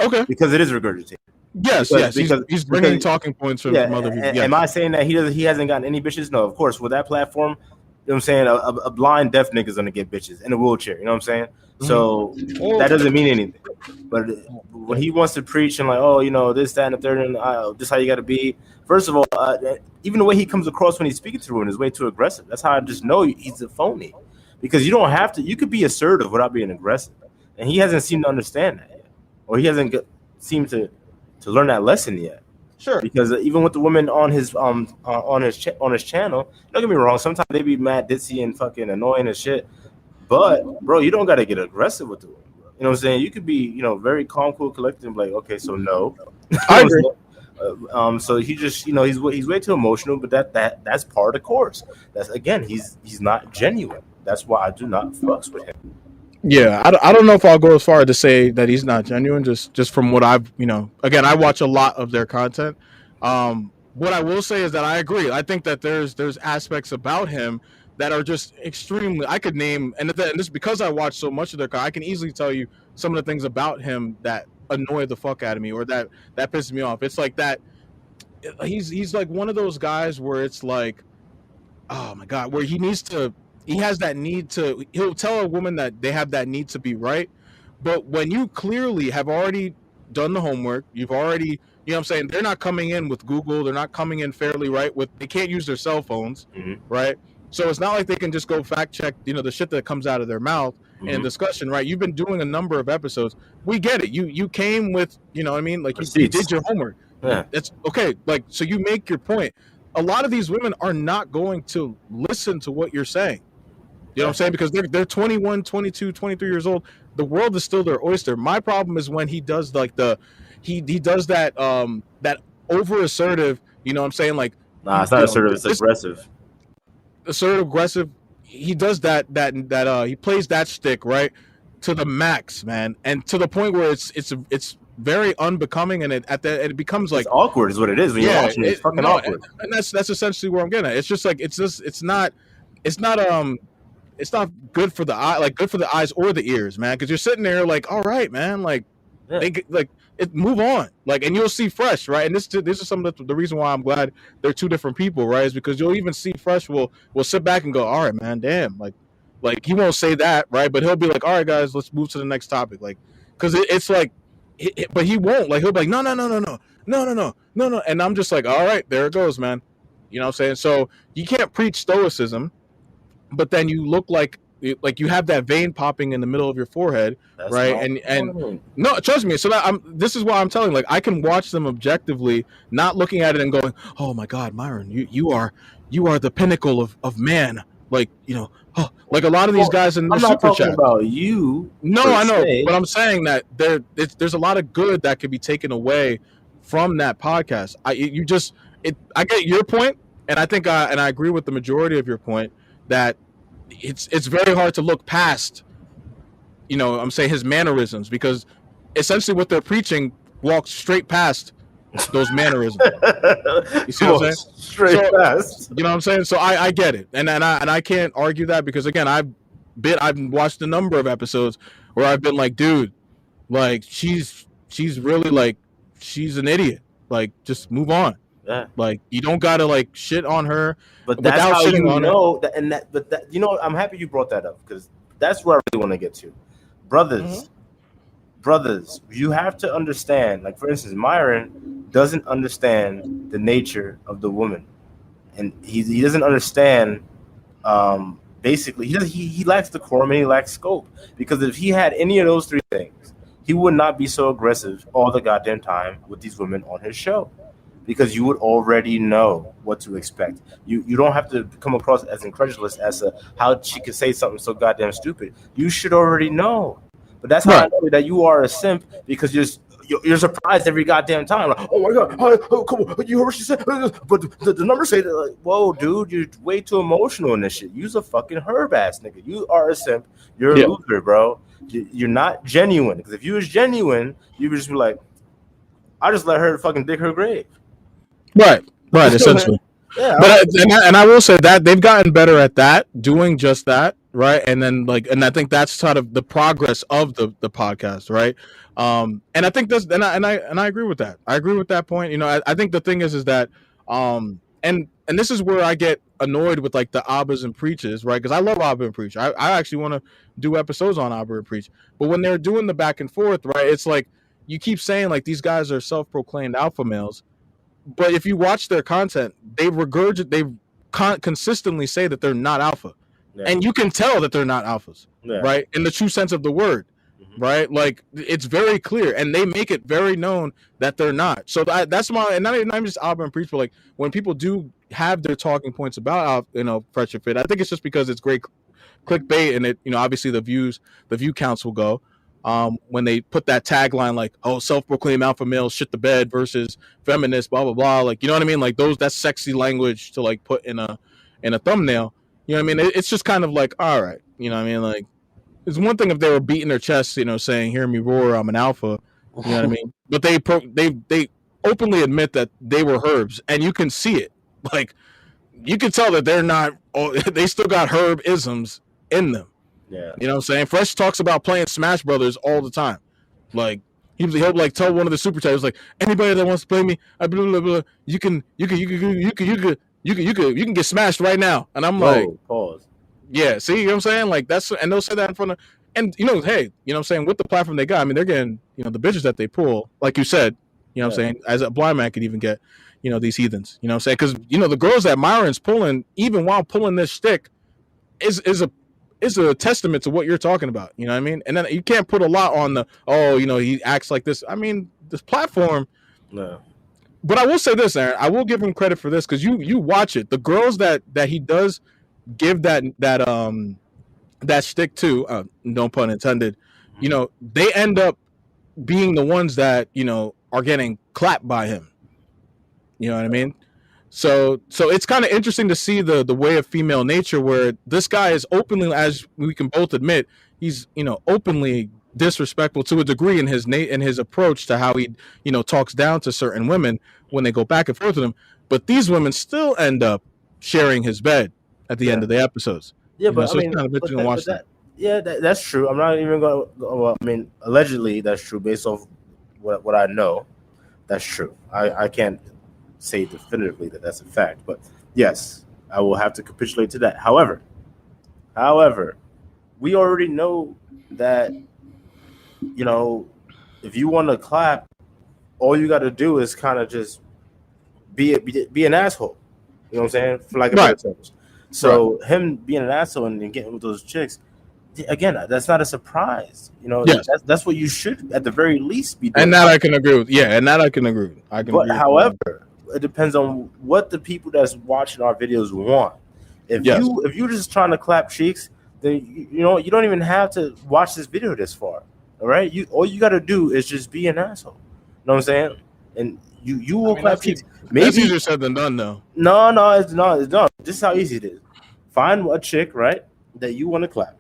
Okay. Because it is regurgitated. Yes, he's bringing talking points from other people. Yes. Am I saying that he hasn't gotten any bitches? No, of course. With that platform, you know what I'm saying, a blind deaf nigga's gonna get bitches in a wheelchair. You know what I'm saying? So that doesn't mean anything. But when he wants to preach and like, oh, you know, this, that, and the third, and this is how you got to be. First of all, even the way he comes across when he's speaking to women is way too aggressive. That's how I just know he's a phony. Because you don't have to. You could be assertive without being aggressive, and he hasn't seemed to understand that yet, or he hasn't seemed to learn that lesson yet. Sure. Because even with the women on his channel, don't get me wrong. Sometimes they be mad, ditzy, and fucking annoying as shit. But bro, you don't gotta get aggressive with the women. You know what I'm saying? You could be, you know, very calm, cool, collected, and be like, okay, so no. I agree. So he just, you know, he's way too emotional, but that's part of the course. That's, again, he's not genuine. That's why I do not fucks with him. Yeah, I don't know if I'll go as far to say that he's not genuine, just from what I've, you know, again, I watch a lot of their content. What I will say is that I agree. I think that there's aspects about him that are just extremely, I could name, and this because I watch so much of their content, I can easily tell you some of the things about him that annoy the fuck out of me or that pisses me off. It's like that he's like one of those guys where it's like, oh my God, where he has that need to, he'll tell a woman that they have that need to be right. But when you clearly have already done the homework, you've already, you know what I'm saying? They're not coming in with Google. They're not coming in fairly right they can't use their cell phones, right? So it's not like they can just go fact check, you know, the shit that comes out of their mouth in a discussion, right? You've been doing a number of episodes. We get it. You came with, you know what I mean? Like you did your homework. Yeah. It's okay. Like, so you make your point. A lot of these women are not going to listen to what you're saying. You know what I'm saying? Because they're 21, 22, 23 years old. The world is still their oyster. My problem is when he does like he does that that over assertive, you know what I'm saying? Like, nah, it's not assertive, it's aggressive. Assertive, aggressive. He does that he plays that shtick, right, to the max, man, and to the point where it's very unbecoming, and it becomes like, it's awkward is what it is when you're watching it. It's fucking awkward. And that's essentially where I'm getting at. It's just like it's not good for the eye, like good for the eyes or the ears, man, because you're sitting there like, all right, man, like move on, like, and you'll see Fresh, right? And this is some of the reason why I'm glad they're two different people, right? Is because you'll even see Fresh will sit back and go, all right, man, damn, like he won't say that, right? But he'll be like, all right, guys, let's move to the next topic, like, because it's like, but he won't, like, he'll be like, no, and I'm just like, all right, there it goes, man. You know what I'm saying? So you can't preach stoicism, but then you look like like you have that vein popping in the middle of your forehead, That's right? not And no, trust me. So that this is why I'm telling. Like I can watch them objectively, not looking at it and going, "Oh my God, Myron, you are the pinnacle of man." Like oh, like a lot of these guys in the I'm not super talking chat. about you. No, I know, but I'm saying that there's a lot of good that could be taken away from that podcast. I get your point, and I think and I agree with the majority of your point that it's very hard to look past, I'm saying his mannerisms, because essentially what they're preaching walks straight past those mannerisms. You see what I'm saying? Straight past. You know what I'm saying? So I get it, and I can't argue that, because again I've watched a number of episodes where I've been like, dude, like she's really like she's an idiot. Like just move on. Yeah. Like you don't gotta like shit on her. But that's how you know that. But that, I'm happy you brought that up, because that's where I really want to get to, brothers. Brothers, you have to understand. Like for instance, Myron doesn't understand the nature of the woman, and he doesn't understand. Basically, he lacks decorum and he lacks scope, because if he had any of those three things, he would not be so aggressive all the goddamn time with these women on his show, because you would already know what to expect. You don't have to come across as incredulous as to how she could say something so goddamn stupid. You should already know. But that's how I know that you are a simp, because you're surprised every goddamn time. Like, oh my God, come on, you heard what she said? But the numbers say that, like, whoa, dude, you're way too emotional in this shit. You's a fucking herb ass nigga. You are a simp. You're a loser, bro. You're not genuine. Because if you was genuine, you would just be like, I just let her fucking dig her grave. Right, essentially. Yeah, but I will say that they've gotten better at that, doing just that, right? And then and I think that's sort of the progress of the podcast, right? And I think that's and I agree with that. I agree with that point. I think the thing is that and this is where I get annoyed with like the Abbas and Preaches, right? Because I love Abba and Preach. I actually want to do episodes on Abba and Preach, but when they're doing the back and forth, right? It's like you keep saying like these guys are self-proclaimed alpha males. But if you watch their content, they consistently say that they're not alpha, and you can tell that they're not alphas, right? In the true sense of the word, right? Like it's very clear, and they make it very known that they're not. So that's my, and not even just Alba and Preach, but like when people do have their talking points about Fresh and Fit, I think it's just because it's great clickbait, and it obviously the view counts will go. When they put that tagline like, oh, self-proclaimed alpha males shit the bed versus feminists, blah blah blah, like, you know what I mean, like that's sexy language to like put in a thumbnail, you know what I mean? It's just kind of like, all right, you know what I mean, like it's one thing if they were beating their chests, saying hear me roar, I'm an alpha, you know what I mean, but they openly admit that they were herbs, and you can see it, like you can tell that they're not, they still got herb isms in them. Yeah, you know what I'm saying? Fresh talks about playing Smash Brothers all the time. Like he'll like tell one of the super chats like, anybody that wants to play me, blah, blah, blah, you can get smashed right now. And I'm like, pause. Yeah, see, you know what I'm saying? Like and they'll say that in front of, and hey, you know what I'm saying, with the platform they got, I mean, they're getting, the bitches that they pull, like you said, you know what I'm saying, as a blind man could even get, these heathens, you know what I'm saying? Because the girls that Myron's pulling, even while pulling this shtick, is a testament to what you're talking about, you know what I mean? And then you can't put a lot on the, he acts like this. I mean, this platform. No. But I will say this, Aaron, I will give him credit for this, because you watch it. The girls that he does give that shtick to, no pun intended, they end up being the ones that, are getting clapped by him. You know what I mean? So it's kind of interesting to see the way of female nature, where this guy is openly, as we can both admit, he's openly disrespectful to a degree in his approach to how he talks down to certain women when they go back and forth with him. But these women still end up sharing his bed at the end of the episodes. Yeah, but so I mean, it's kind of interesting to watch that. Yeah, that's true. I'm not even going to. Well, I mean, allegedly that's true based off what I know. That's true. I can't say definitively that that's a fact, but yes, I will have to capitulate to that. However, we already know that, if you want to clap, all you got to do is kind of just be an asshole. You know what I'm saying? For like a better terms. So him being an asshole and getting with those chicks, again, that's not a surprise. You know, Yes. that's what you should at the very least be doing. And that I can agree with. Yeah, and that I can agree with. I can agree with however, it depends on what the people that's watching our videos want. If you're just trying to clap cheeks, then you don't even have to watch this video this far. All right, all you got to do is just be an asshole. You know what I'm saying? And you will clap cheeks. Maybe that's easier said than done, though. No, it's not. This is how easy it is. Find a chick, right, that you want to clap.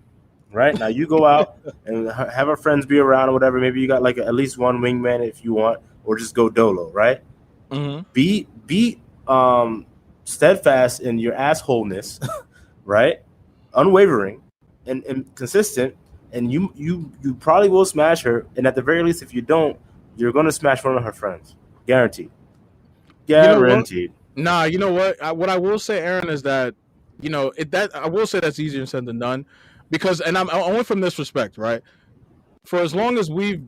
Right now, you go out and have our friends be around or whatever. Maybe you got like at least one wingman if you want, or just go dolo, right? Mm-hmm. Be steadfast in your assholeness, right? Unwavering and consistent, and you probably will smash her. And at the very least, if you don't, you're gonna smash one of her friends, guaranteed. Guaranteed. Nah, you know what? What I will say, Aaron, is that I will say that's easier said than done, because, and I'm only from this respect, right? For as long as we've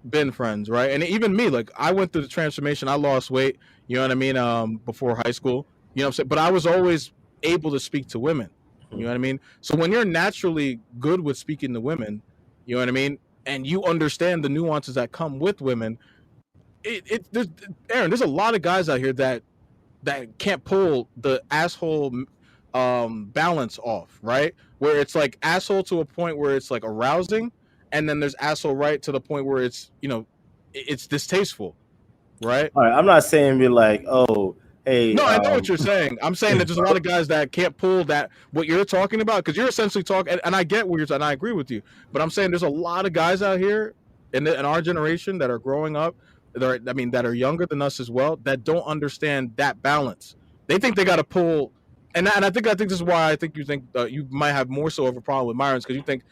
been friends, right, and even me, like I went through the transformation. I lost weight, you know what I mean, before high school, you know what I'm saying. But I was always able to speak to women, you know what I mean. So when you're naturally good with speaking to women, you know what I mean, and you understand the nuances that come with women, Aaron, there's a lot of guys out here that can't pull the asshole balance off, right? Where it's like asshole to a point where it's like arousing, and then there's asshole right to the point where it's, it's distasteful, right? All right, I'm not saying be like, oh, hey. No, I know what you're saying. I'm saying that there's a lot of guys that can't pull that, what you're talking about, because you're essentially talking, and I get what you're saying, and I agree with you, but I'm saying there's a lot of guys out here in our generation that are growing up, that are younger than us as well, that don't understand that balance. They think they got to pull, and I think this is why I think you think you might have more so of a problem with Myron's, because you think,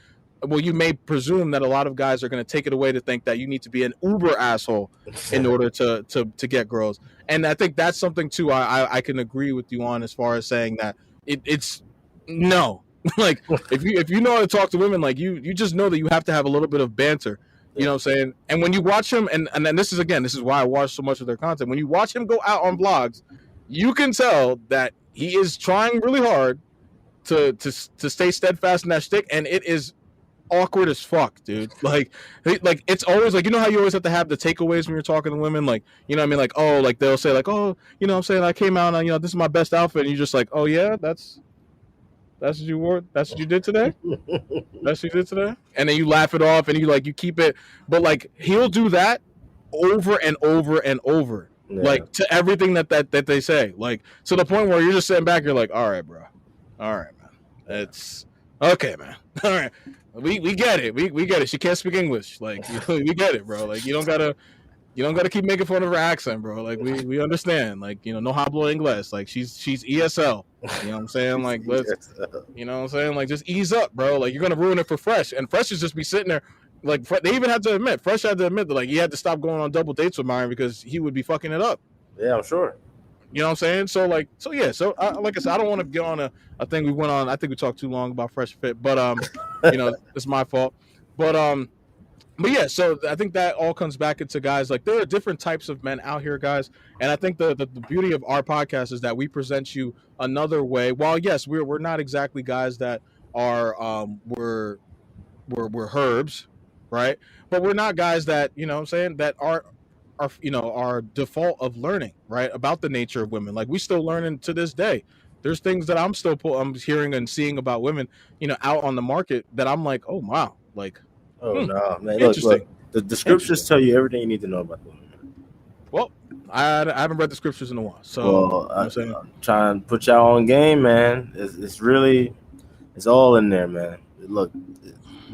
well, you may presume that a lot of guys are going to take it away to think that you need to be an uber asshole in order to get girls. And I think that's something too I can agree with you on, as far as saying that it's no. Like if you know how to talk to women, like you just know that you have to have a little bit of banter. You know what I'm saying? And when you watch him, and then this is why I watch so much of their content. When you watch him go out on vlogs, you can tell that he is trying really hard to stay steadfast in that shtick, and it is awkward as fuck, dude. Like it's always like, you know how you always have to have the takeaways when you're talking to women, like, you know what I mean, like, oh, like they'll say like, oh, you know what I'm saying, I came out and this is my best outfit, and you're just like, oh yeah, that's what you wore, that's what you did today, that's what you did today, and then you laugh it off, and you keep it, but like he'll do that over and over and over, like to everything that they say, like to the point where you're just sitting back, you're like, all right, bro, all right, man, it's okay, man, all right. We get it. We get it. She can't speak English. Like we get it, bro. Like you don't gotta keep making fun of her accent, bro. Like we understand. Like, no hablo inglés. Like she's ESL. You know what I'm saying? Like let's, you know what I'm saying? Like just ease up, bro. Like you're gonna ruin it for Fresh, and Fresh is just be sitting there. Like they even had to admit, Fresh had to admit that like he had to stop going on double dates with Myron because he would be fucking it up. Yeah, I'm sure. You know what I'm saying? So like I said, I don't want to get on a thing we went on. I think we talked too long about Fresh Fit, but it's my fault. But yeah, so I think that all comes back into guys, like there are different types of men out here, guys, and I think the beauty of our podcast is that we present you another way. While yes, we're not exactly guys that are we're herbs, right? But we're not guys that, you know what I'm saying, that are our default of learning, right, about the nature of women. Like we still learning to this day. There's things that I'm hearing and seeing about women, out on the market that I'm like, oh wow, like, no, man. Look, the scriptures tell you everything you need to know about women. Well, I haven't read the scriptures in a while, so I'm trying to put y'all on game, man. It's really, it's all in there, man. Look,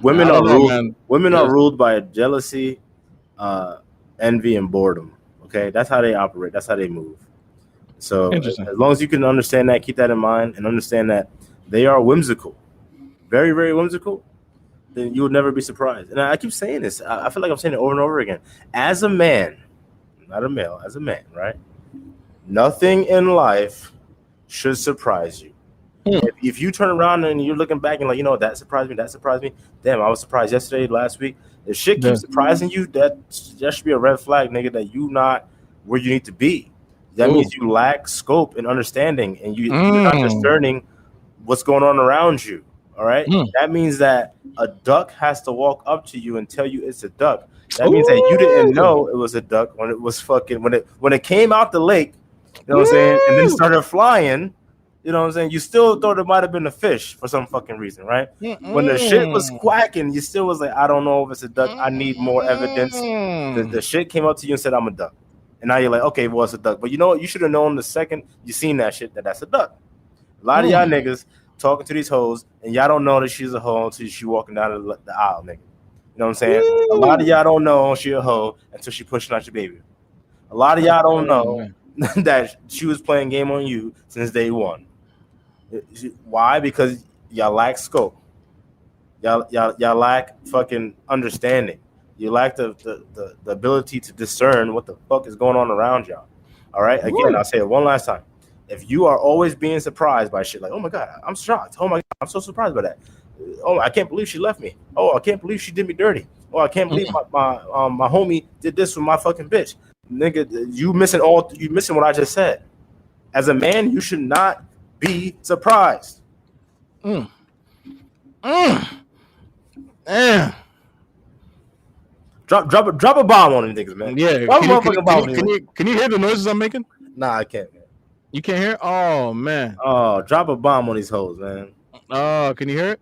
women are ruled. Man. Women are ruled by jealousy, envy, and boredom. Okay, that's how they operate. That's how they move. So as long as you can understand that, keep that in mind, and understand that they are whimsical, very, very whimsical, then you will never be surprised. And I keep saying this. I feel like I'm saying it over and over again. As a man, not a male, as a man, right? Nothing in life should surprise you. If you turn around and you're looking back and like, that surprised me. Damn, I was surprised yesterday, last week. If shit keeps surprising you, that should be a red flag, nigga, that you not where you need to be. That means you lack scope and understanding, and you're not discerning what's going on around you. All right, that means that a duck has to walk up to you and tell you it's a duck. That means that you didn't know it was a duck when it was fucking when it came out the lake. You know what I'm saying? And then started flying. You know what I'm saying? You still thought it might have been a fish for some fucking reason, right? When the shit was quacking, you still was like, I don't know if it's a duck. I need more evidence. The shit came up to you and said, I'm a duck. And now you're like, okay, well, it's a duck. But you know what? You should have known the second you seen that shit that's a duck. A lot of y'all niggas talking to these hoes, and y'all don't know that she's a hoe until she walking down the aisle, nigga. You know what I'm saying? A lot of y'all don't know she a hoe until she pushing out your baby. A lot of y'all don't know that she was playing game on you since day one. Why? Because y'all lack scope. Y'all lack fucking understanding. You lack the ability to discern what the fuck is going on around y'all. All right? Again, I'll say it one last time. If you are always being surprised by shit like, oh my God, I'm shocked. Oh my God, I'm so surprised by that. Oh, I can't believe she left me. Oh, I can't believe she did me dirty. Oh, I can't believe my homie did this with my fucking bitch. Nigga, you missing what I just said. As a man, you should not be surprised. Drop a bomb on them niggas, man. Yeah. Can you hear the noises I'm making? Nah, I can't, man. You can't hear? Oh man. Oh, drop a bomb on these hoes, man. Oh, can you hear it?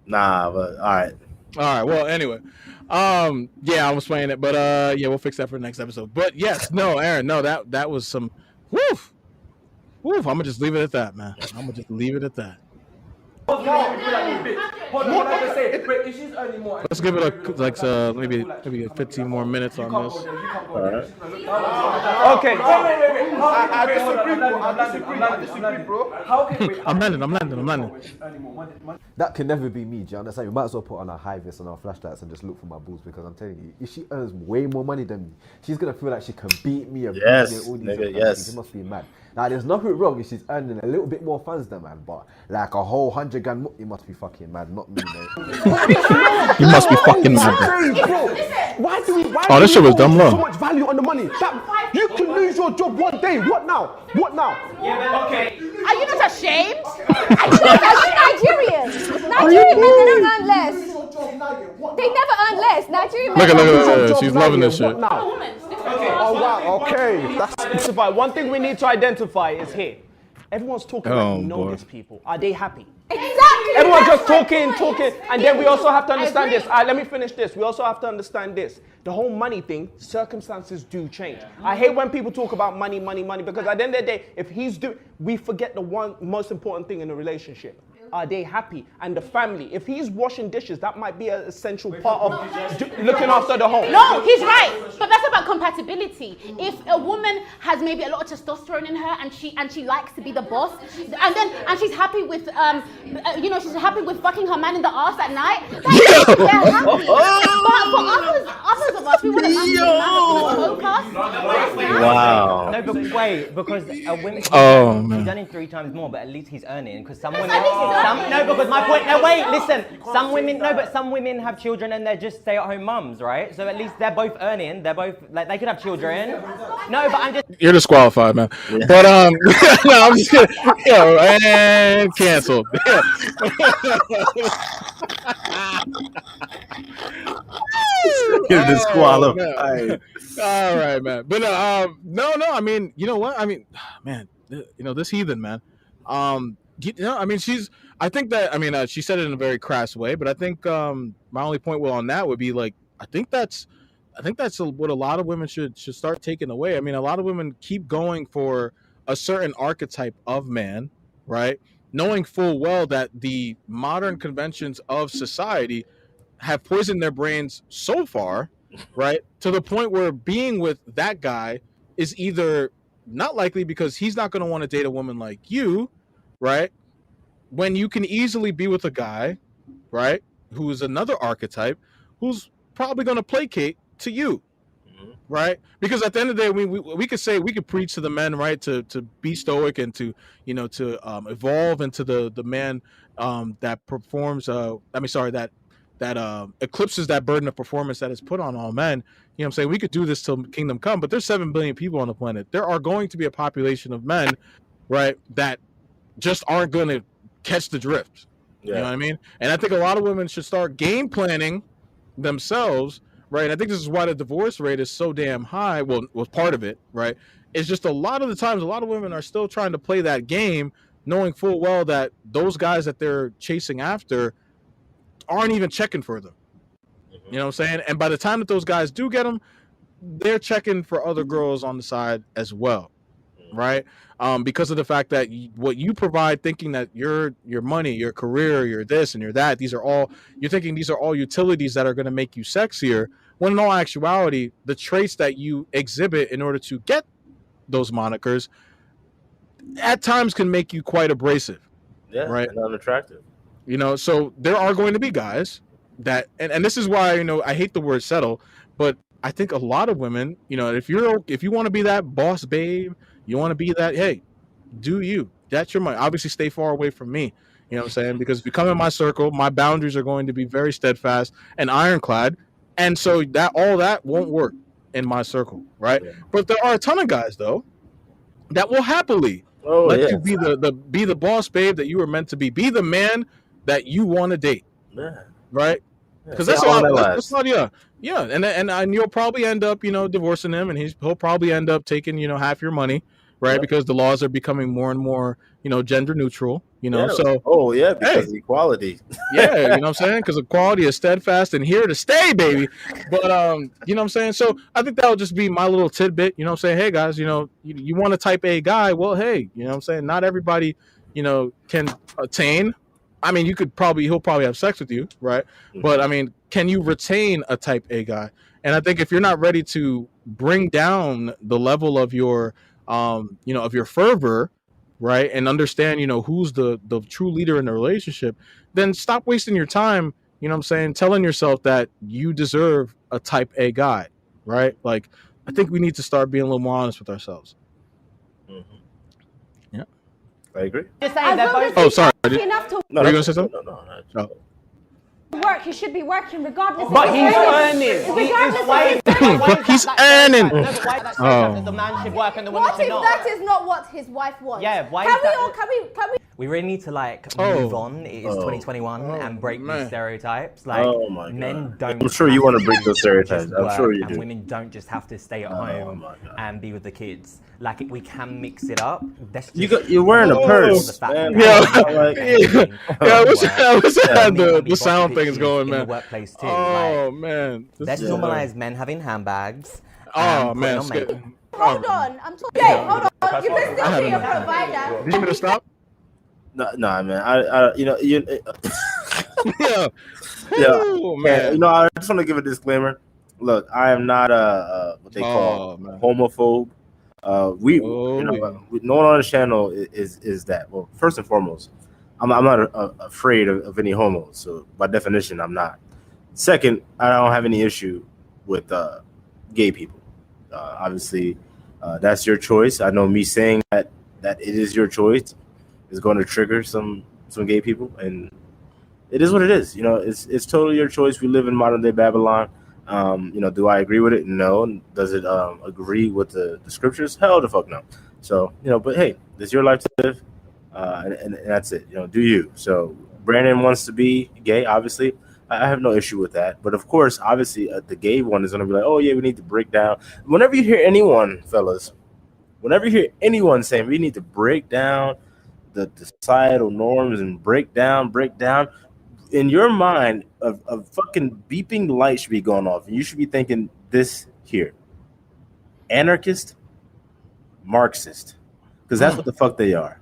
Nah, but all right. All right. Well, anyway. Yeah, I was playing it, but yeah, we'll fix that for the next episode. But yes, no, Aaron, no, that was some woof. I'm gonna just leave it at that, man. I'm gonna just leave it at that. Let's give it maybe 15 more minutes on this. All right. Okay. I disagree, bro. I'm landing. That can never be me, do you understand? We might as well put on our high vis and our flashlights and just look for my balls, because I'm telling you, if she earns way more money than me, she's gonna feel like she can beat me. Yes, all these nigga, yes. It must be mad. Now, there's nothing wrong if she's earning a little bit more funds than man, but like a whole 100 grand more, you must be fucking mad, not me, mate. You must be fucking mad, bro. Why do we this shit was dumb low. so much value on the money? That you can lose your job one day. What now? Yeah, okay. Are you not ashamed? Nigerians men, they don't earn less. They never earn less. Nigerian men. Look at her. She's loving this shit. Oh wow. Okay. That's fine. One thing we need to identify is here. Everyone's talking about these people. Are they happy? Exactly. Everyone's just talking, and then we also have to understand this. Let me finish this. We also have to understand this. The whole money thing, circumstances do change. I hate when people talk about money, because at the end of the day, we forget the one most important thing in a relationship. Are they happy? And the family. If he's washing dishes, that might be an essential part of looking after the home. No, he's right. But that's about compatibility. If a woman has maybe a lot of testosterone in her and she likes to be the boss, and she's happy with she's happy with fucking her man in the ass at night, they're happy. But for others of us, we want a man to choke us. Wow. No, but wait, because women, he's done it 3 times more, but at least he's earning. Because some women, because my point. No, wait, listen. Some women have children and they're just stay-at-home mums, right? So at least they're both earning. They're both like they could have children. No, but I'm just. You're disqualified, man. Yeah. But no, I'm just kidding. And canceled. You're disqualified. All right, man. But no. I mean, you know what? I mean, man, this heathen, man. I think that she said it in a very crass way, but I think my only point on that would be like, I think that's what a lot of women should start taking away. I mean, a lot of women keep going for a certain archetype of man, right? Knowing full well that the modern conventions of society have poisoned their brains so far, right? To the point where being with that guy is either not likely because he's not going to want to date a woman like you, right? When you can easily be with a guy, right, who's another archetype, who's probably going to placate to you, right? Because at the end of the day, we could preach to the men, right, to be stoic and to evolve into the man that performs. That eclipses that burden of performance that is put on all men. You know what I'm saying? We could do this till kingdom come, but there's 7 billion people on the planet. There are going to be a population of men, right, that just aren't going to catch the drift, You know what I mean? And I think a lot of women should start game planning themselves, right? And I think this is why the divorce rate is so damn high. Well, was part of it, right? It's just a lot of the times, a lot of women are still trying to play that game, knowing full well that those guys that they're chasing after aren't even checking for them. You know what I'm saying? And by the time that those guys do get them, they're checking for other girls on the side as well, right? Because of the fact that what you provide, thinking that your money, your career, your this and your that, you're thinking these are all utilities that are going to make you sexier, when in all actuality, the traits that you exhibit in order to get those monikers at times can make you quite abrasive. Yeah, right? and unattractive. You know, so there are going to be guys that, and this is why, you know, I hate the word settle, but I think a lot of women, you know, if you want to be that boss babe, you want to be that, hey, do you? That's your money. Obviously, stay far away from me. You know what I'm saying? Because if you come in my circle, my boundaries are going to be very steadfast and ironclad, and so that all that won't work in my circle, right? But there are a ton of guys though that will happily let you be be the boss babe that you were meant to be the man that you want to date, right? Because that's all. Yeah, and you'll probably end up, you know, divorcing him, and he'll probably end up taking, you know, half your money, right? Because the laws are becoming more and more, you know, gender neutral, you know. So because of equality. Yeah, you know what I'm saying? Because equality is steadfast and here to stay, baby. But you know what I'm saying? So I think that'll just be my little tidbit, you know what I'm saying? Hey guys, you know, you want a type A guy, well, hey, you know what I'm saying? Not everybody, you know, can attain. I mean, he'll probably have sex with you, right? But I mean, can you retain a type A guy? And I think if you're not ready to bring down the level of your, you know, of your fervor, right, and understand, you know, who's the true leader in the relationship, then stop wasting your time, you know what I'm saying, telling yourself that you deserve a type A guy, right? Like, I think we need to start being a little more honest with ourselves. Yeah, I agree. Just saying that both. Oh, sorry. Enough to Are you gonna say something? No. work. He should be working regardless. But if he's earning. earning. He's earning. The man should work and the woman What should if not. that is not what his wife wants? Yeah, why Can is we that? all? Can we? We really need to move on. It is 2021 and break these stereotypes. Like men don't. I'm sure you want to break those stereotypes. I'm sure you do. And women don't just have to stay at home and be with the kids. Like we can mix it up. You're wearing a purse. I wish I had the sound things going, man. In the workplace too. Oh man. Let's normalize men having handbags. Oh man. Hold on, I'm talking. Hey, hold on. You can still be a provider. Did you mean to stop? No, man. I you know, yeah. Oh, man. You know, I just want to give a disclaimer. Look, I am not what they call homophobe. You know, no one on the channel is that. Well, first and foremost, I'm not afraid of any homos. So by definition, I'm not. Second, I don't have any issue with gay people. Obviously, that's your choice. I know me saying that it is your choice is going to trigger some gay people, and it is what it is. You know, it's totally your choice. We live in modern day Babylon. You know, do I agree with it? No. Does it agree with the scriptures? Hell the fuck no. So, you know, but hey, it's your life to live, and that's it. You know, do you? So Brandon wants to be gay, obviously. I have no issue with that. But of course, obviously, the gay one is going to be like, oh yeah, we need to break down. Whenever you hear anyone, fellas, whenever you hear anyone saying we need to break down the societal norms and break down, in your mind, a fucking beeping light should be going off, and you should be thinking this here: anarchist, Marxist, because that's what the fuck they are.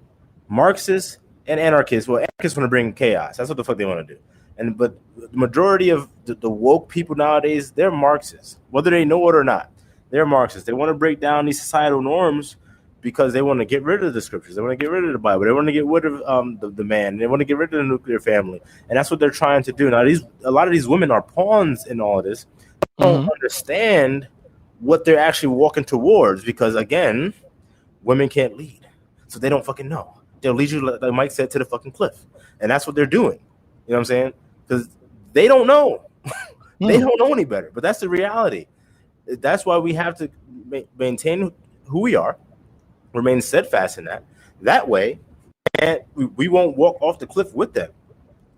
Marxists and anarchists. Well, anarchists want to bring chaos. That's what the fuck they want to do. But the majority of the woke people nowadays, they're Marxists, whether they know it or not. They're Marxists. They want to break down these societal norms because they want to get rid of the scriptures. They want to get rid of the Bible. They want to get rid of the man. They want to get rid of the nuclear family. And that's what they're trying to do. Now, a lot of these women are pawns in all of this. They don't understand what they're actually walking towards because, again, women can't lead. So they don't fucking know. They'll lead you, like Mike said, to the fucking cliff. And that's what they're doing. You know what I'm saying? Because they don't know. They don't know any better. But that's the reality. That's why we have to maintain who we are, remain steadfast in that. That way, and we won't walk off the cliff with them.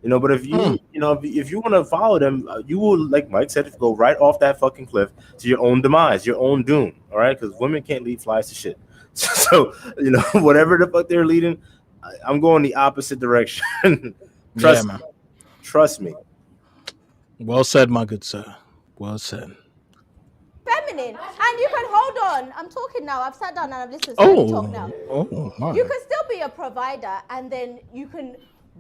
You know, but if you, you know, if you want to follow them, you will, like Mike said, go right off that fucking cliff to your own demise, your own doom. All right, because women can't lead flies to shit. So you know, whatever the fuck they're leading, I'm going the opposite direction. Trust me. Trust me. Well said, my good sir. Well said. Feminine, and you can hold on. I'm talking now. I've sat down and I've listened to you talk now. My. You can still be a provider, and then you can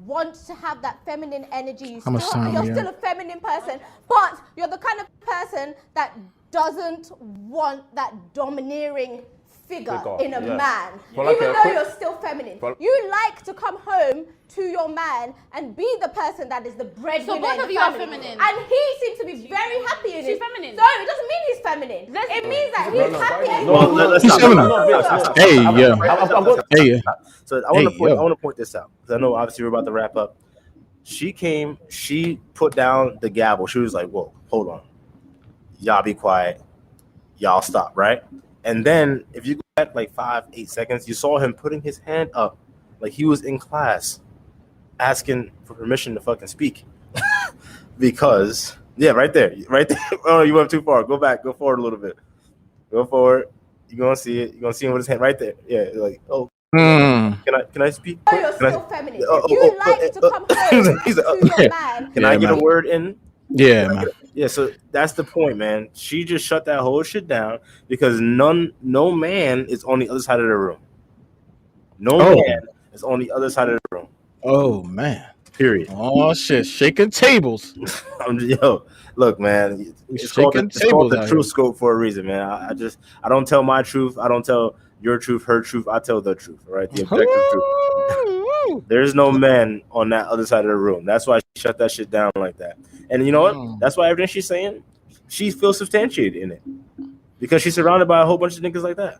want to have that feminine energy. You're still a feminine person, but you're the kind of person that doesn't want that domineering figure in a man, even though you're still feminine. You like to come home to your man and be the person that is the breadwinner. So both of you are feminine, and he seems to be very happy in it. She's feminine. So it doesn't mean he's feminine. It means that he's happy. So I want to point this out because I know obviously we're about to wrap up. She put down the gavel. She was like, "Whoa, hold on, y'all be quiet, y'all stop," right? And then if you go back like 5-8 seconds, you saw him putting his hand up like he was in class asking for permission to fucking speak. Because right there. Oh, you went too far. Go back, go forward a little bit. Go forward. You're gonna see it. You're gonna see him with his hand right there. Yeah, like, oh, can I speak? You're still feminine. You like to come home to your man. Can I get a word in? Yeah, man. Yeah, so that's the point, man. She just shut that whole shit down because no man is on the other side of the room. No man is on the other side of the room. Oh man. Period. Oh shit, shaking tables. Look, man. It's called the truth scope for a reason, man. I don't tell my truth. I don't tell your truth, her truth. I tell the truth, right? The objective truth. There's no men on that other side of the room. That's why she shut that shit down like that. And you know what? That's why everything she's saying, she feels substantiated in it. Because she's surrounded by a whole bunch of niggas like that.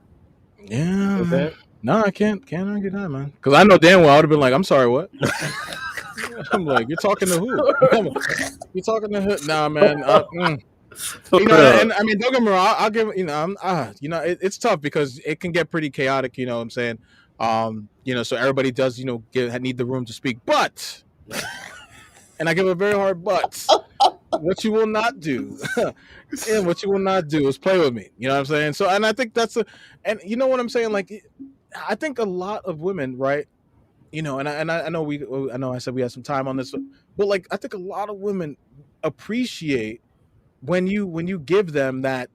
Yeah. Okay? No, I can't argue that, man. Because I know damn well I would have been like, I'm sorry, what? I'm like, you're talking to who? You're talking to who? Nah, man. You know, and I mean, don't get me wrong. I'll give it's tough because it can get pretty chaotic. You know what I'm saying? So everybody does, need the room to speak. But, and I give a very hard but. What you will not do, is play with me. You know what I'm saying? So, and I think and you know what I'm saying? Like, I think a lot of women, right? And I know I said we had some time on this, but like, I think a lot of women appreciate when you give them that.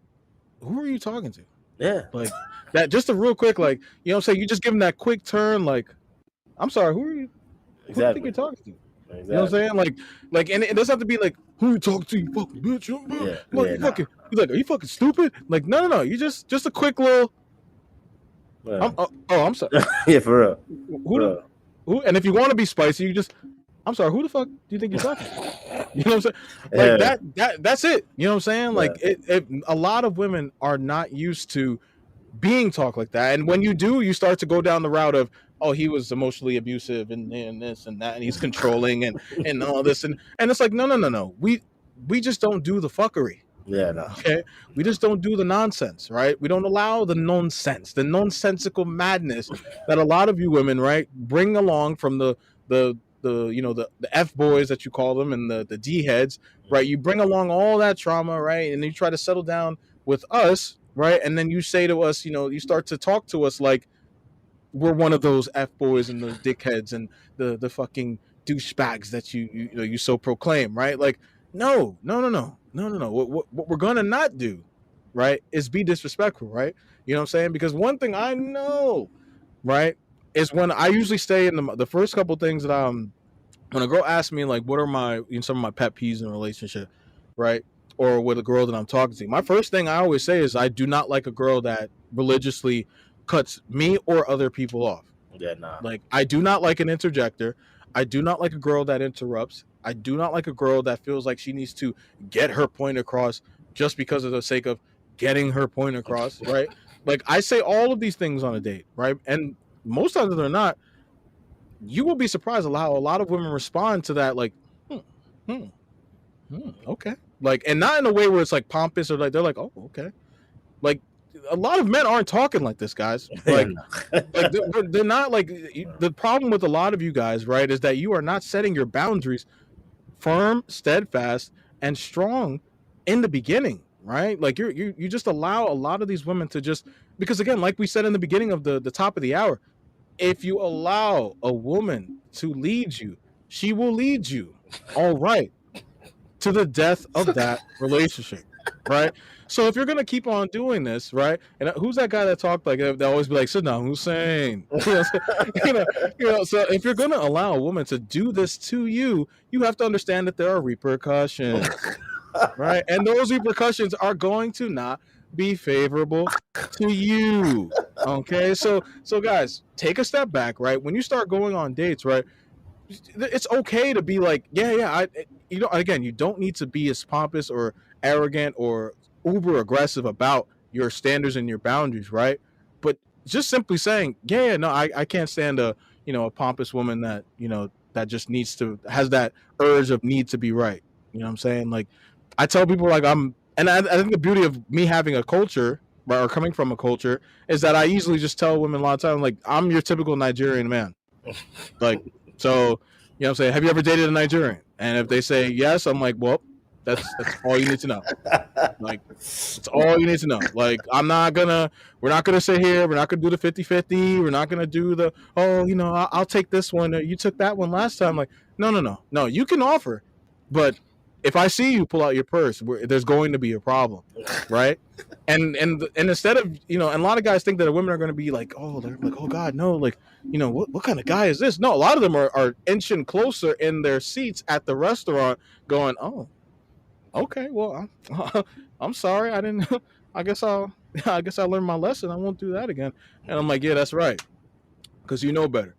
Who are you talking to? Yeah, like that. Just a real quick, like, you know what I'm saying? You just give them that quick turn, like, I'm sorry, who are you? Who do you think you're talking to? Exactly. You know what I'm saying? Like, and it doesn't have to be like, who you talking to, you fucking bitch? You're like, are you fucking stupid? Like, no. You just a quick little. I'm sorry. Yeah, for real. Who? And if you want to be spicy, you just, I'm sorry, who the fuck do you think you're talking to? You know what I'm saying? Like that's it. You know what I'm saying? Like a lot of women are not used to being talked like that. And when you do, you start to go down the route of, oh, he was emotionally abusive and this and that, and he's controlling and all this. And it's like, no. We just don't do the fuckery. Yeah, no. Okay? We just don't do the nonsense, right? We don't allow the nonsense, the nonsensical madness that a lot of you women, right, bring along from the F boys that you call them and the D heads, right? You bring along all that trauma, right? And you try to settle down with us, right? And then you say to us, you start to talk to us like we're one of those F boys and those dickheads and the fucking douchebags that you so proclaim, right? Like, no. What we're gonna not do, right, is be disrespectful, right? You know what I'm saying? Because one thing I know, right, is when I usually stay in the first couple things that when a girl asks me like, what are some of my pet peeves in a relationship, right, or with a girl that I'm talking to, my first thing I always say is I do not like a girl that religiously cuts me or other people off. Yeah, nah. Like, I do not like an interjector. I do not like a girl that interrupts. I do not like a girl that feels like she needs to get her point across just because of the sake of getting her point across, right? Like, I say all of these things on a date, right? And most times they're not. You will be surprised how a lot of women respond to that, like, okay. Like, and not in a way where it's like pompous or like, they're like, oh, okay. Like, a lot of men aren't talking like this, guys. Like, they're not like the problem with a lot of you guys, right? Is that you are not setting your boundaries firm, steadfast, and strong in the beginning, right? Like you just allow a lot of these women to just, because again, like we said in the beginning of the top of the hour, if you allow a woman to lead you, she will lead you, all right, to the death of that relationship, right? So if you're gonna keep on doing this, right? And who's that guy that talked like they always be like Saddam Hussein, you know? So if you're gonna allow a woman to do this to you, you have to understand that there are repercussions, right? And those repercussions are going to not be favorable to you. Okay, so guys, take a step back, right? When you start going on dates, right? It's okay to be like, you know, again, you don't need to be as pompous or arrogant or uber aggressive about your standards and your boundaries, right? But just simply saying, no, I can't stand a pompous woman that, that just has that urge of need to be right. You know what I'm saying? Like, I tell people like and I think the beauty of me having a culture, right, or coming from a culture, is that I easily just tell women a lot of time, like, I'm your typical Nigerian man. Like, so, you know what I'm saying? Have you ever dated a Nigerian? And if they say yes, I'm like, well, that's all you need to know. Like, it's all you need to know. Like, we're not gonna sit here. We're not gonna do the 50-50. We're not gonna do the, I'll take this one. You took that one last time. Like, no, you can offer, but if I see you pull out your purse, there's going to be a problem, right? And instead of, and a lot of guys think that women are going to be like, they're like, oh God, no, like, what kind of guy is this? No, a lot of them are inching closer in their seats at the restaurant going, oh, okay, well, I'm sorry, I didn't, I guess I learned my lesson. I won't do that again. And I'm like, yeah, that's right, because you know better.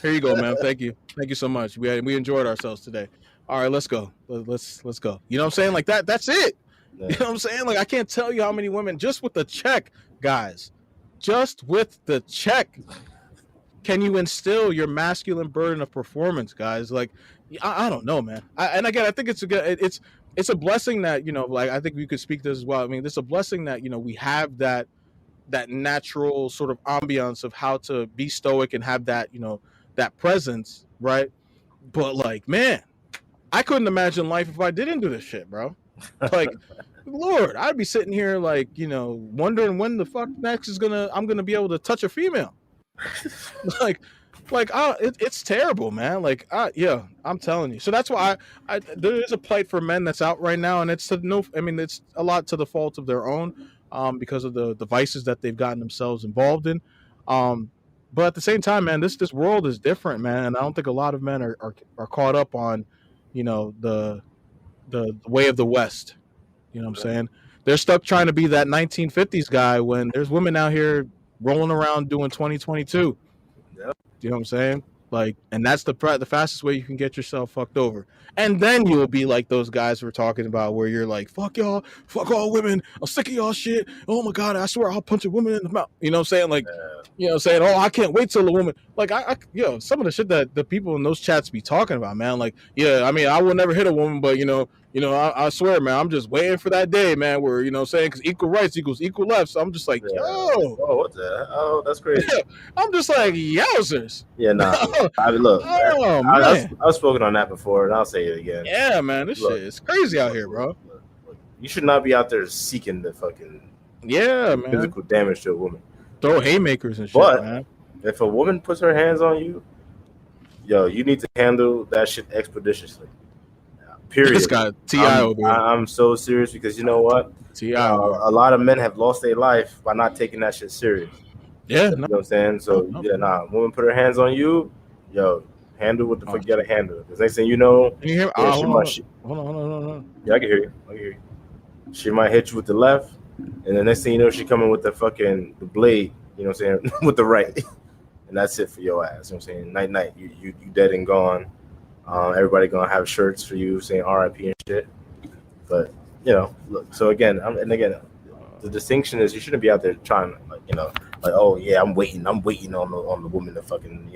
Here you go, man. Thank you so much. We enjoyed ourselves today. All right, let's go. Let's go. You know what I'm saying? Like that's it. Yeah. You know what I'm saying? Like, I can't tell you how many women just with the check, guys, just with the check, can you instill your masculine burden of performance, guys? Like, I don't know, man. And again, I think it's a blessing that, like, I think we could speak this as well. I mean, it's a blessing that, we have that natural sort of ambiance of how to be stoic and have that, that presence, right? But like, man, I couldn't imagine life if I didn't do this shit, bro. Like, Lord, I'd be sitting here like, wondering when the fuck next I'm gonna be able to touch a female. It's terrible, man. Like, yeah, I'm telling you. So that's why there is a plight for men that's out right now, and it's a lot to the fault of their own, because of the vices that they've gotten themselves involved in. But at the same time, man, this world is different, man, and I don't think a lot of men are caught up on, the way of the West. You know what I'm saying? They're stuck trying to be that 1950s guy when there's women out here rolling around doing 2022. Yep. You know what I'm saying? Like, and that's the fastest way you can get yourself fucked over. And then you'll be like those guys we're talking about where you're like, fuck y'all, fuck all women, I'm sick of y'all shit. Oh my God, I swear I'll punch a woman in the mouth. You know what I'm saying? Like, you know what I'm saying? Oh, I can't wait till a woman. Like, some of the shit that the people in those chats be talking about, man. Like, yeah, I mean, I will never hit a woman, but, I swear, man, I'm just waiting for that day, man, where, you know what I'm saying? Because equal rights equals equal left. So I'm just like, yo. Oh, what the? Oh, that's crazy. I'm just like, yowzers. Yeah, nah. I've spoken on that before, and I'll say it again. Yeah, man, this shit is crazy out here, bro. You should not be out there seeking the fucking physical damage to a woman. Throw haymakers and shit, man. If a woman puts her hands on you, you need to handle that shit expeditiously. Period. This guy T.I. over here. I'm so serious because you know what? T.I. A lot of men have lost their life by not taking that shit serious. Yeah, you know what I'm saying? So woman put her hands on you, handle what the fuck you gotta handle. Because next thing you know, can you hear me? Hold on. Yeah, I can hear you. She might hit you with the left, and the next thing you know, she coming with the blade, you know what I'm saying, with the right. And that's it for your ass. You know what I'm saying? Night, you dead and gone. Everybody gonna have shirts for you saying RIP and shit. But look. So again, the distinction is you shouldn't be out there trying oh yeah, I'm waiting on the woman to fucking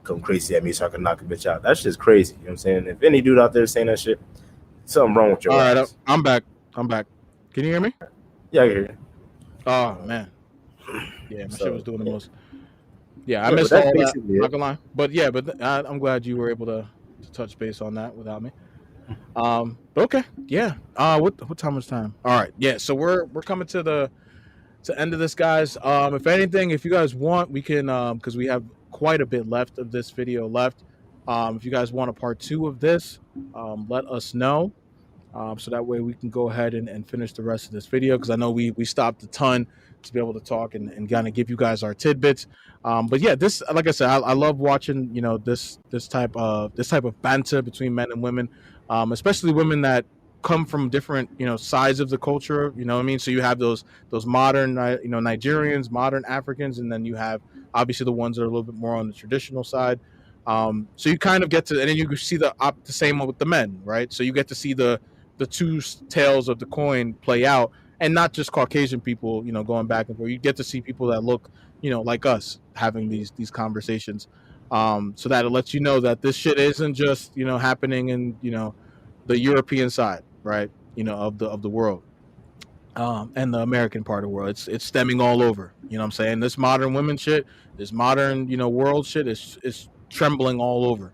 come crazy at me so I can knock a bitch out. That's just crazy. You know what I'm saying? If any dude out there saying that shit, something wrong with your ass. All right, I'm back. Can you hear me? Yeah, I can hear you. Oh man, yeah, my shit was doing the most. Yeah, I but missed that's all that. basically Not it. gonna lie, but yeah, I'm glad you were able to touch base on that without me. But okay, yeah. What time is time? All right, yeah. So we're coming to the end of this, guys. If anything, if you guys want, we can because we have quite a bit left of this video left. If you guys want a part 2 of this, let us know. So that way we can go ahead and finish the rest of this video, because I know we stopped a ton to be able to talk and kind of give you guys our tidbits. But yeah, this, like I said, I love watching, you know, this type of banter between men and women, especially women that come from different, you know, sides of the culture. You know what I mean? So you have those modern, you know, Nigerians, modern Africans, and then you have obviously the ones that are a little bit more on the traditional side. So you kind of get to, and then you see the same with the men, right? So you get to see the two tails of the coin play out, and not just Caucasian people, you know, going back and forth. You get to see people that look, you know, like us having these conversations. So that it lets you know that this shit isn't just, you know, happening in, you know, the European side, right? You know, of the world. And the American part of the world. It's stemming all over. You know what I'm saying? This modern women shit, this modern, you know, world shit is trembling all over.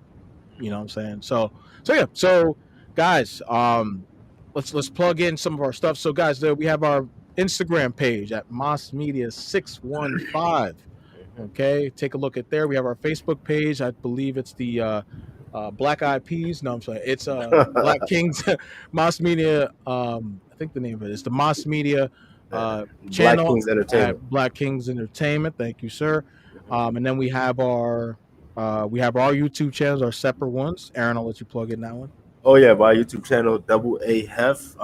You know what I'm saying? So yeah. So guys, let's plug in some of our stuff. So guys, we have our Instagram page at M.A.S Media 615. Okay, take a look at there. We have our Facebook page. I believe it's the Black Eyed Peas. No, I'm sorry. It's Black Kings M.A.S Media. I think the name of it is the M.A.S Media Black channel Kings at Entertainment. Black Kings Entertainment. Thank you, sir. And then we have our YouTube channels, our separate ones. Aaron, I'll let you plug in that one. Oh yeah, my YouTube channel, Dubble A Heff.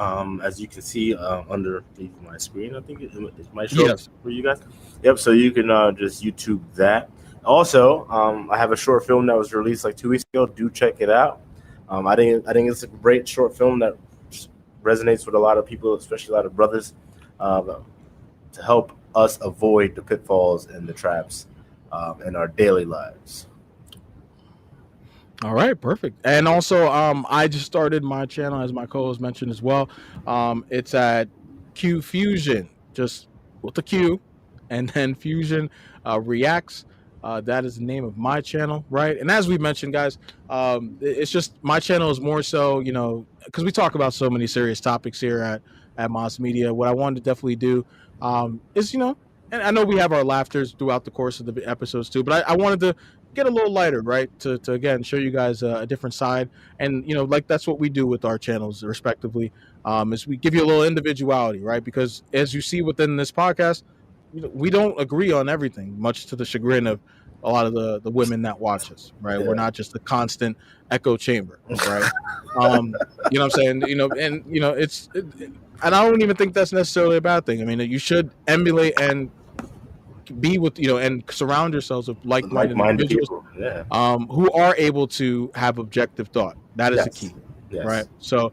As you can see underneath my screen, I think it might show up for you guys. Yep. So you can just YouTube that. Also, I have a short film that was released like 2 weeks ago. Do check it out. I think it's a great short film that resonates with a lot of people, especially a lot of brothers, to help us avoid the pitfalls and the traps in our daily lives. All right, perfect. And also, I just started my channel, as my co-host mentioned as well. It's at Q Fusion, just with the Q, and then Fusion Reacts. That is the name of my channel, right? And as we mentioned, guys, it's just my channel is more so, you know, because we talk about so many serious topics here at M.A.S Media. What I wanted to definitely do is, you know, and I know we have our laughters throughout the course of the episodes too, but I wanted to get a little lighter, right? To again show you guys a different side, and you know, like that's what we do with our channels, respectively. Is we give you a little individuality, right? Because as you see within this podcast, you know, we don't agree on everything, much to the chagrin of a lot of the women that watch us, right? Yeah. We're not just a constant echo chamber, right? You know what I'm saying? You know, and you know, and I don't even think that's necessarily a bad thing. I mean, you should emulate and be with, you know, and surround yourselves with like-minded individuals, people. Yeah. Who are able to have objective thought. That is the key. Yes. Right. So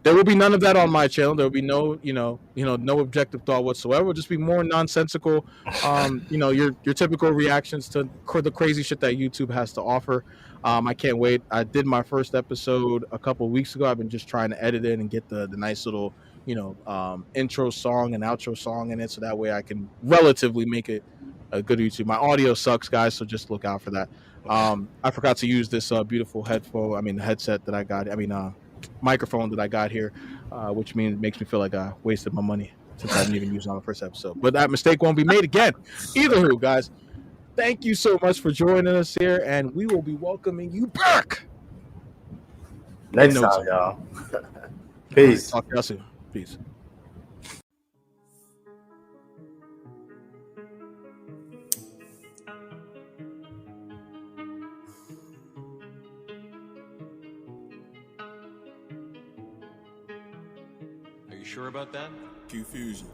there will be none of that on my channel. There will be no, no objective thought whatsoever. It'll just be more nonsensical, you know, your typical reactions to the crazy shit that YouTube has to offer. I can't wait. I did my first episode a couple of weeks ago. I've been just trying to edit it and get the nice little, you know, intro song and outro song in it, so that way I can relatively make it a good YouTube. My audio sucks, guys, so just look out for that. I forgot to use this beautiful headset that I got. Microphone that I got here, which makes me feel like I wasted my money since I didn't even use it on the first episode. But that mistake won't be made again. Either who, guys, thank you so much for joining us here, and we will be welcoming you back next time, y'all. Peace. Right, talk to y'all soon. Peace. Are you sure about that? Q Fusion.